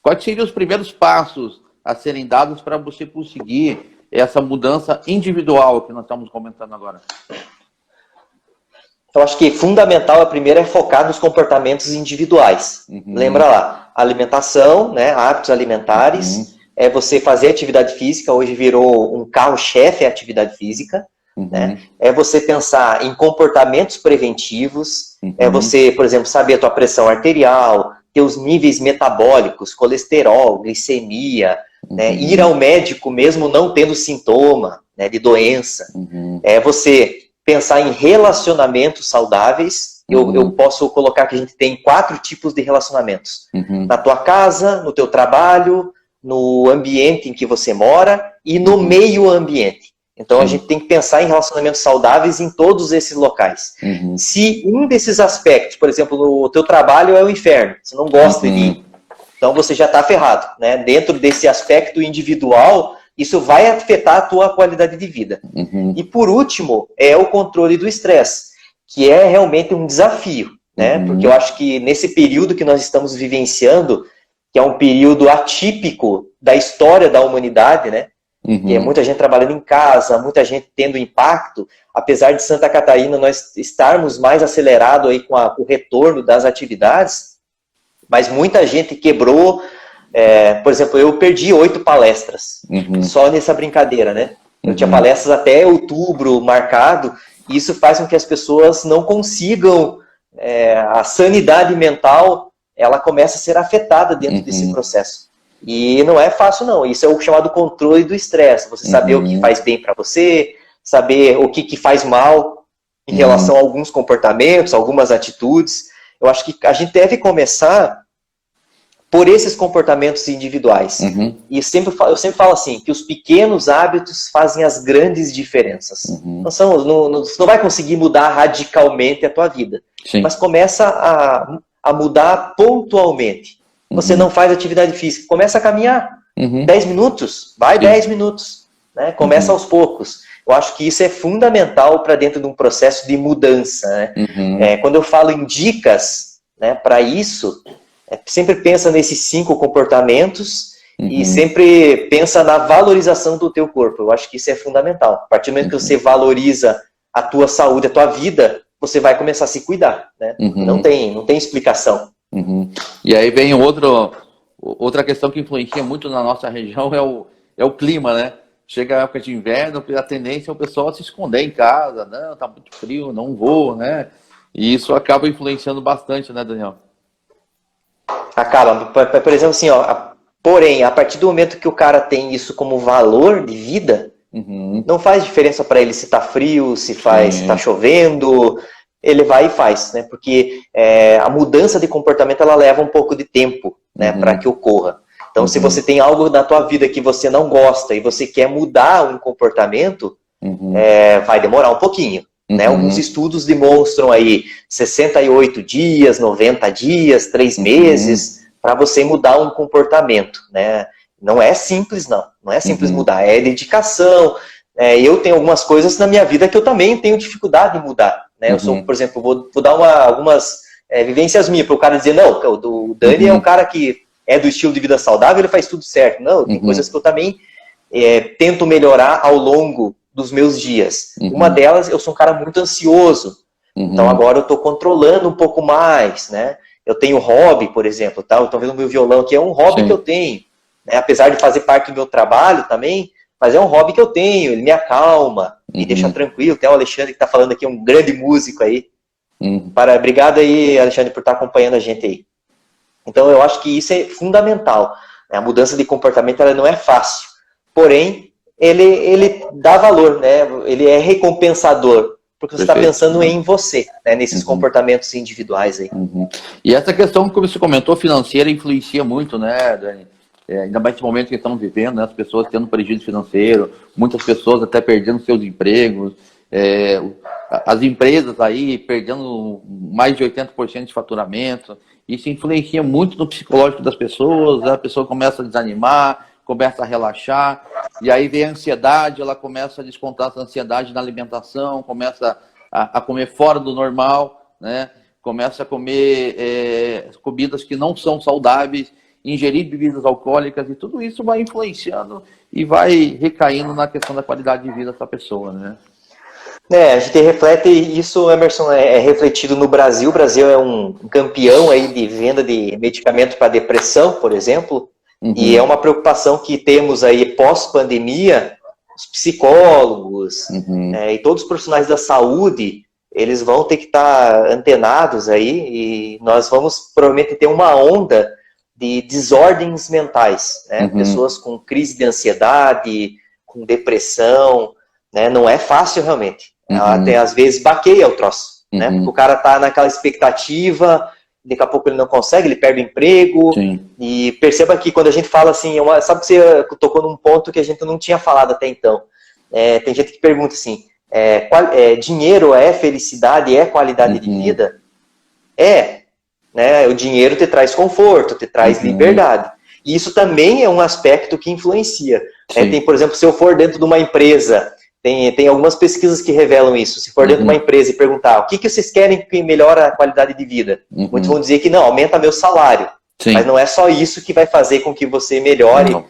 quais seriam os primeiros passos a serem dados para você conseguir essa mudança individual que nós estamos comentando agora? Eu acho que fundamental, a primeira, é focar nos comportamentos individuais. Lembra lá, alimentação, né, hábitos alimentares, é você fazer atividade física, hoje virou um carro-chefe a atividade física, né? É você pensar em comportamentos preventivos, é você, por exemplo, saber a tua pressão arterial, teus níveis metabólicos, colesterol, glicemia, né? Ir ao médico mesmo não tendo sintoma, né, de doença. É você pensar em relacionamentos saudáveis. Eu posso colocar que a gente tem 4 tipos de relacionamentos. Na tua casa, no teu trabalho, no ambiente em que você mora e no meio ambiente. Então a gente tem que pensar em relacionamentos saudáveis em todos esses locais. Se um desses aspectos, por exemplo, no teu trabalho é o inferno, você não gosta de ir, então você já está ferrado, né? Dentro desse aspecto individual, isso vai afetar a tua qualidade de vida. E por último, é o controle do estresse, que é realmente um desafio, né? Porque eu acho que nesse período que nós estamos vivenciando, que é um período atípico da história da humanidade, né? que é muita gente trabalhando em casa, muita gente tendo impacto, apesar de Santa Catarina nós estarmos mais acelerados aí com o retorno das atividades, mas muita gente quebrou. Por exemplo, eu perdi 8 palestras, só nessa brincadeira, né? Eu tinha palestras até outubro marcado, e isso faz com que as pessoas não consigam, a sanidade mental, ela começa a ser afetada dentro desse processo. E não é fácil, não. Isso é o chamado controle do estresse. Você saber o que faz bem para você, saber o que faz mal em relação a alguns comportamentos, algumas atitudes. Eu acho que a gente deve começar por esses comportamentos individuais. E eu sempre falo assim, que os pequenos hábitos fazem as grandes diferenças. Você não vai conseguir mudar radicalmente a tua vida, mas começa a mudar pontualmente. Você não faz atividade física, começa a caminhar 10 minutos, vai 10 minutos, né? Começa aos poucos. Eu acho que isso é fundamental para dentro de um processo de mudança. Né? Quando eu falo em dicas, né, para isso, sempre pensa nesses 5 comportamentos e sempre pensa na valorização do teu corpo. Eu acho que isso é fundamental. A partir do momento que você valoriza a tua saúde, a tua vida, você vai começar a se cuidar. Né? Não tem explicação. E aí vem outra questão que influencia muito na nossa região, é o clima, né? Chega a época de inverno, a tendência é o pessoal se esconder em casa, não, tá muito frio, não vou, né? E isso acaba influenciando bastante, né, Daniel? Acaba, por exemplo, assim, porém, a partir do momento que o cara tem isso como valor de vida, não faz diferença para ele se tá frio, se tá chovendo, ele vai e faz, né? Porque a mudança de comportamento, ela leva um pouco de tempo, né, para que ocorra. Então, se você tem algo na tua vida que você não gosta e você quer mudar um comportamento, vai demorar um pouquinho. Né? Alguns estudos demonstram aí 68 dias, 90 dias, 3 meses, para você mudar um comportamento. Né? Não é simples, não. Não é simples mudar, é dedicação. Eu tenho algumas coisas na minha vida que eu também tenho dificuldade de mudar. Né? Eu sou, por exemplo, vou dar algumas vivências minhas para o cara dizer, não, o Dani é um cara que é do estilo de vida saudável, ele faz tudo certo. Não, tem coisas que eu também tento melhorar ao longo dos meus dias. Uma delas, eu sou um cara muito ansioso. Então agora eu estou controlando um pouco mais, né? Eu tenho hobby, por exemplo, tá? Eu estou vendo o meu violão, que é um hobby que eu tenho. Né? Apesar de fazer parte do meu trabalho também, mas é um hobby que eu tenho, ele me acalma, me deixa tranquilo. Tem o Alexandre que está falando aqui, um grande músico aí. Obrigado aí, Alexandre, por estar acompanhando a gente aí. Então eu acho que isso é fundamental. A mudança de comportamento, ela não é fácil. Porém, ele dá valor, né? Ele é recompensador, porque você está pensando em você, né? Nesses comportamentos individuais aí. E essa questão que você comentou, financeira, influencia muito, né, Dani? Ainda mais nesse momento que estamos vivendo, né? As pessoas tendo prejuízo financeiro, muitas pessoas até perdendo seus empregos, as empresas aí perdendo mais de 80% de faturamento. Isso influencia muito no psicológico das pessoas, a pessoa começa a desanimar, começa a relaxar, e aí vem a ansiedade, ela começa a descontar essa ansiedade na alimentação, começa a comer fora do normal, né? Começa a comer comidas que não são saudáveis, ingerir bebidas alcoólicas, e tudo isso vai influenciando e vai recaindo na questão da qualidade de vida dessa pessoa, né? A gente reflete isso, Emerson, é refletido no Brasil. O Brasil é um campeão aí de venda de medicamento para depressão, por exemplo. E é uma preocupação que temos aí pós-pandemia, os psicólogos e todos os profissionais da saúde, eles vão ter que estar antenados aí, e nós vamos provavelmente ter uma onda de desordens mentais, né? Pessoas com crise de ansiedade, com depressão, né? Não é fácil realmente. Até às vezes baqueia o troço, né? Porque o cara tá naquela expectativa, daqui a pouco ele não consegue, ele perde o emprego. E perceba que quando a gente fala assim, sabe que você tocou num ponto que a gente não tinha falado até então. Tem gente que pergunta assim, dinheiro é felicidade, é qualidade de vida? Né? O dinheiro te traz conforto, te traz liberdade. E isso também é um aspecto que influencia. Tem, por exemplo, se eu for dentro de uma empresa, tem algumas pesquisas que revelam isso. Se for dentro de uma empresa e perguntar o que vocês querem que melhore a qualidade de vida, muitos vão dizer que não, aumenta meu salário. Mas não é só isso que vai fazer com que você melhore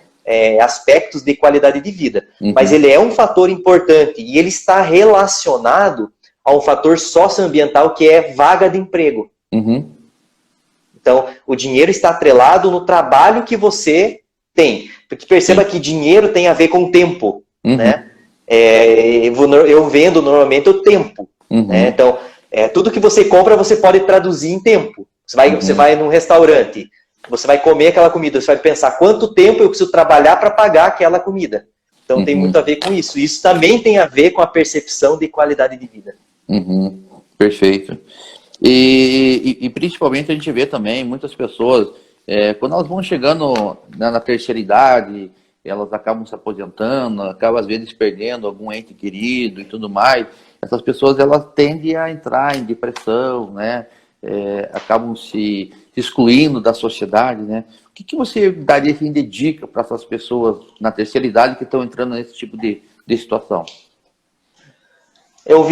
aspectos de qualidade de vida. Mas ele é um fator importante e ele está relacionado a um fator socioambiental que é vaga de emprego. Então, o dinheiro está atrelado no trabalho que você tem. Porque perceba que dinheiro tem a ver com tempo, né? Eu vendo normalmente o tempo. Né? Então, tudo que você compra, você pode traduzir em tempo. Você vai num restaurante, você vai comer aquela comida, você vai pensar quanto tempo eu preciso trabalhar para pagar aquela comida. Então, tem muito a ver com isso. Isso também tem a ver com a percepção de qualidade de vida. Perfeito. E principalmente a gente vê também muitas pessoas, quando elas vão chegando na terceira idade, elas acabam se aposentando, acabam às vezes perdendo algum ente querido e tudo mais. Essas pessoas, elas tendem a entrar em depressão, né? Acabam se excluindo da sociedade, né? O que você daria assim, de dica para essas pessoas na terceira idade que estão entrando nesse tipo de situação? Eu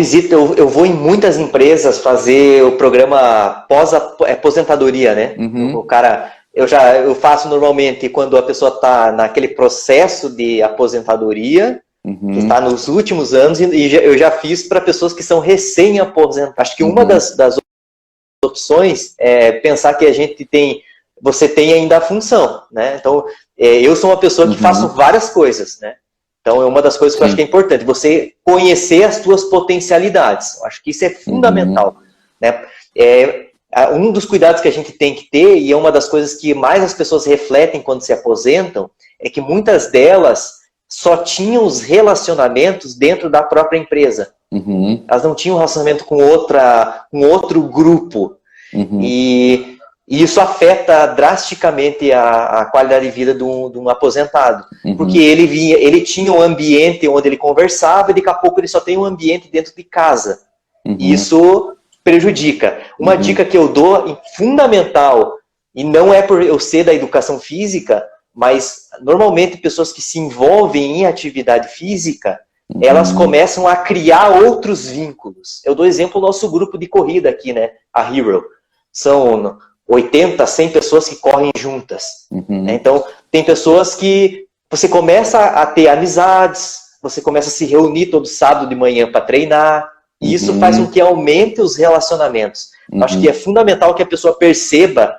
vou em muitas empresas fazer o programa pós-aposentadoria, né? O cara, eu faço normalmente quando a pessoa está naquele processo de aposentadoria, que está nos últimos anos, e eu já fiz para pessoas que são recém-aposentadas. Acho que uma das opções é pensar que você tem ainda a função, né? Então, eu sou uma pessoa que faço várias coisas, né? Então, é uma das coisas que eu acho que é importante, você conhecer as suas potencialidades. Eu acho que isso é fundamental, né? Um dos cuidados que a gente tem que ter, e é uma das coisas que mais as pessoas refletem quando se aposentam, é que muitas delas só tinham os relacionamentos dentro da própria empresa. Elas não tinham relacionamento com outro grupo. E isso afeta drasticamente a qualidade de vida de um aposentado. Porque ele tinha um ambiente onde ele conversava e daqui a pouco ele só tem um ambiente dentro de casa. E isso prejudica. Uma dica que eu dou, fundamental, e não é por eu ser da educação física, mas normalmente pessoas que se envolvem em atividade física, elas começam a criar outros vínculos. Eu dou exemplo do nosso grupo de corrida aqui, né? A Hero. São 80, 100 pessoas que correm juntas. Então, tem pessoas que você começa a ter amizades, você começa a se reunir todo sábado de manhã para treinar, e isso faz com que aumente os relacionamentos. Acho que é fundamental que a pessoa perceba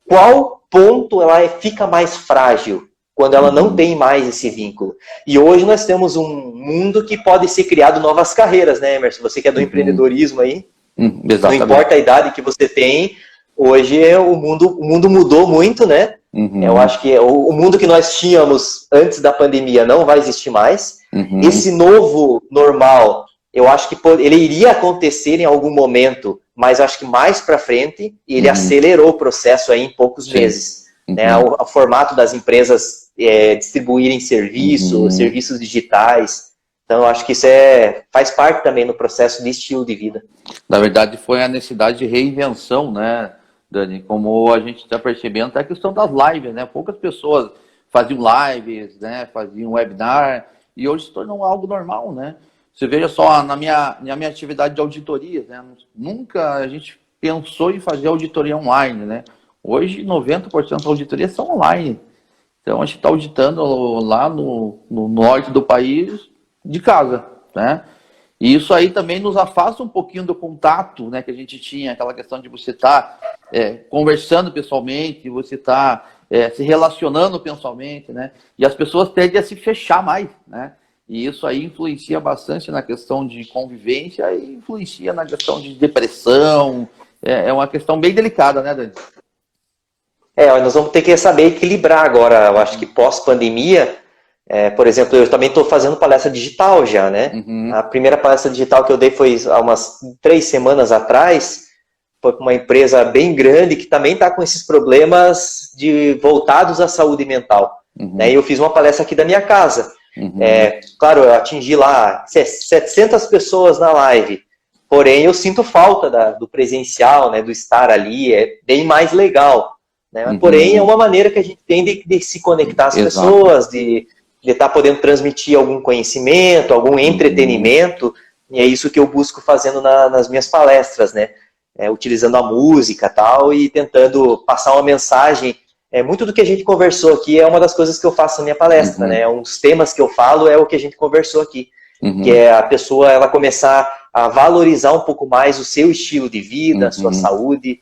qual ponto ela fica mais frágil quando ela não tem mais esse vínculo. E hoje nós temos um mundo que pode ser criado novas carreiras, né, Emerson? Você que é do empreendedorismo aí, não importa a idade que você tem, hoje o mundo mudou muito, né? Eu acho que o mundo que nós tínhamos antes da pandemia não vai existir mais. Esse novo normal, eu acho que ele iria acontecer em algum momento, mas acho que mais para frente, e ele acelerou o processo aí em poucos meses. Né? O formato das empresas distribuírem serviços digitais. Então, eu acho que isso faz parte também no processo de estilo de vida. Na verdade, foi a necessidade de reinvenção, né, Dani? Como a gente está percebendo, até a questão das lives, né? Poucas pessoas faziam lives, né? Faziam webinar, e hoje se tornou algo normal, né? Você veja só, na minha atividade de auditoria, né? Nunca a gente pensou em fazer auditoria online, né? Hoje, 90% das auditorias são online. Então, a gente está auditando lá no norte do país, de casa, né? E isso aí também nos afasta um pouquinho do contato, né, que a gente tinha, aquela questão de você estar conversando pessoalmente, você estar se relacionando pessoalmente, né? E as pessoas tendem a se fechar mais, né? E isso aí influencia bastante na questão de convivência e influencia na questão de depressão. É uma questão bem delicada, né, Dani? Nós vamos ter que saber equilibrar agora. Eu acho que pós-pandemia, por exemplo, eu também estou fazendo palestra digital já, né? A primeira palestra digital que eu dei foi há umas 3 semanas atrás, foi com uma empresa bem grande que também está com esses problemas voltados à saúde mental. Né? E eu fiz uma palestra aqui da minha casa. Claro, eu atingi lá 700 pessoas na live, porém eu sinto falta do presencial, né, do estar ali, é bem mais legal. Né? Porém, é uma maneira que a gente tem de se conectar às pessoas, de estar podendo transmitir algum conhecimento, algum entretenimento, e é isso que eu busco fazendo nas minhas palestras, né? Utilizando a música e tal, e tentando passar uma mensagem muito do que a gente conversou aqui é uma das coisas que eu faço na minha palestra, né? Uns temas que eu falo é o que a gente conversou aqui, que é a pessoa ela começar a valorizar um pouco mais o seu estilo de vida, a sua saúde.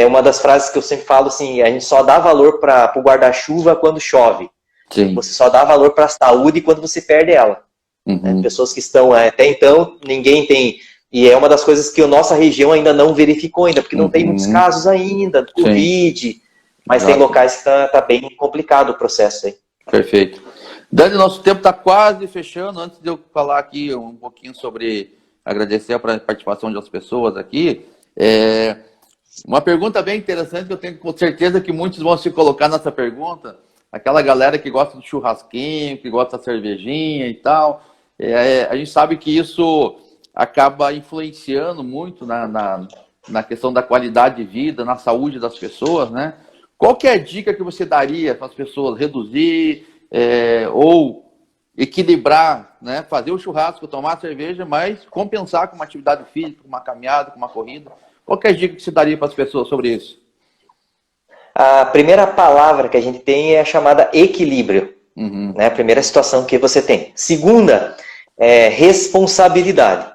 Uma das frases que eu sempre falo assim, a gente só dá valor para o guarda-chuva quando chove. Sim. Você só dá valor para a saúde quando você perde ela. Pessoas que estão, até então, ninguém tem... E é uma das coisas que a nossa região ainda não verificou ainda, porque não tem muitos casos ainda, do Covid, mas tem locais que tá bem complicado o processo aí. Perfeito. Dani, nosso tempo está quase fechando. Antes de eu falar aqui um pouquinho sobre agradecer a participação das pessoas aqui, uma pergunta bem interessante que eu tenho com certeza que muitos vão se colocar nessa pergunta. Aquela galera que gosta do churrasquinho, que gosta da cervejinha e tal. A gente sabe que isso acaba influenciando muito na questão da qualidade de vida, na saúde das pessoas, né? Qual que é a dica que você daria para as pessoas reduzir ou equilibrar, né? Fazer o churrasco, tomar a cerveja, mas compensar com uma atividade física, com uma caminhada, com uma corrida? Qual que é a dica que você daria para as pessoas sobre isso? A primeira palavra que a gente tem é a chamada equilíbrio. Né? A primeira situação que você tem. Segunda, responsabilidade.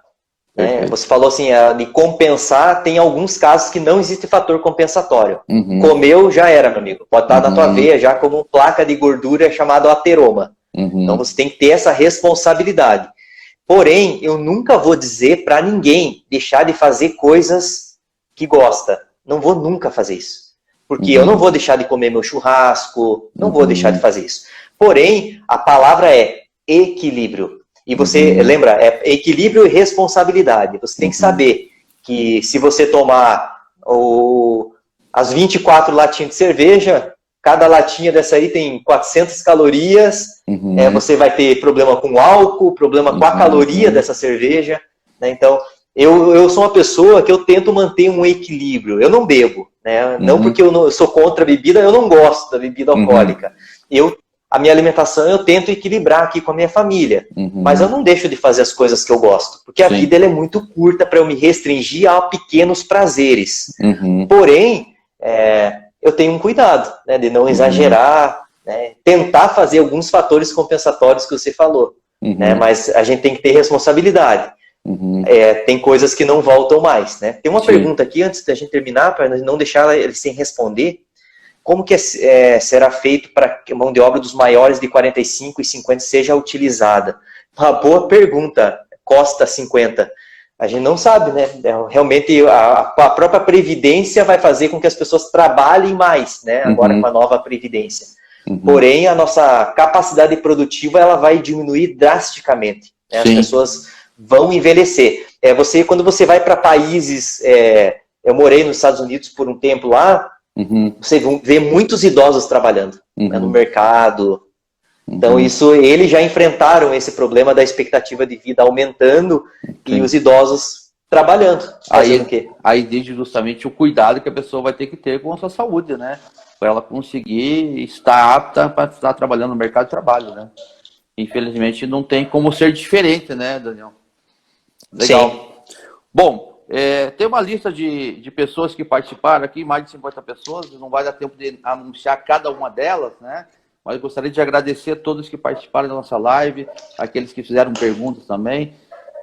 Né? Você falou assim, de compensar, tem alguns casos que não existe fator compensatório. Comeu, já era, meu amigo. Pode estar na tua veia já como placa de gordura chamado ateroma. Então você tem que ter essa responsabilidade. Porém, eu nunca vou dizer para ninguém deixar de fazer coisas que gosta. Não vou nunca fazer isso. Porque eu não vou deixar de comer meu churrasco, não vou deixar de fazer isso. Porém, a palavra é equilíbrio. E você, lembra, é equilíbrio e responsabilidade. Você tem que saber que se você tomar as 24 latinhas de cerveja, cada latinha dessa aí tem 400 calorias, você vai ter problema com o álcool, problema com a caloria dessa cerveja. Né? Então, eu sou uma pessoa que eu tento manter um equilíbrio. Eu não bebo, né? Não porque eu sou contra a bebida, eu não gosto da bebida alcoólica. A minha alimentação eu tento equilibrar aqui com a minha família. Mas eu não deixo de fazer as coisas que eu gosto. Porque a vida ela é muito curta para eu me restringir a pequenos prazeres. Porém, eu tenho um cuidado, né, de não exagerar, né, tentar fazer alguns fatores compensatórios que você falou. Né, mas a gente tem que ter responsabilidade. Tem coisas que não voltam mais. Né? Tem uma pergunta aqui, antes da gente terminar, para não deixar ele sem responder. Como que será feito para que a mão de obra dos maiores de 45 e 50 seja utilizada? Uma boa pergunta, Costa 50. A gente não sabe, né? Realmente a própria Previdência vai fazer com que as pessoas trabalhem mais, né? Agora com a nova Previdência. Porém, a nossa capacidade produtiva ela vai diminuir drasticamente. Né? As pessoas vão envelhecer. Quando você vai para países... eu morei nos Estados Unidos por um tempo lá, você vê muitos idosos trabalhando né, no mercado. Então, eles já enfrentaram esse problema da expectativa de vida aumentando e os idosos trabalhando. Aí desde justamente o cuidado que a pessoa vai ter que ter com a sua saúde, né? Para ela conseguir estar apta para estar trabalhando no mercado de trabalho, né? Infelizmente, não tem como ser diferente, né, Daniel? Legal. Sim. Bom, tem uma lista de pessoas que participaram aqui, mais de 50 pessoas, não vai dar tempo de anunciar cada uma delas, né? Mas eu gostaria de agradecer a todos que participaram da nossa live, aqueles que fizeram perguntas também.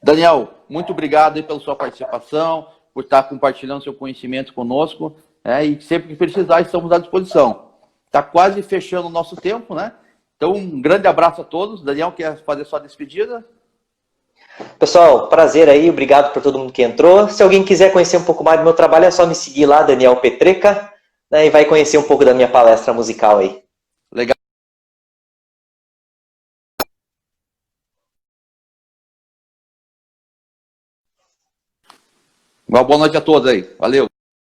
Daniel, muito obrigado aí pela sua participação, por estar compartilhando seu conhecimento conosco, e sempre que precisar, estamos à disposição. Está quase fechando o nosso tempo, né? Então, um grande abraço a todos. Daniel, quer fazer sua despedida? Pessoal, prazer aí, obrigado por todo mundo que entrou. Se alguém quiser conhecer um pouco mais do meu trabalho, é só me seguir lá, Daniel Petreca, né, e vai conhecer um pouco da minha palestra musical aí. Legal. Uma boa noite a todos aí. Valeu.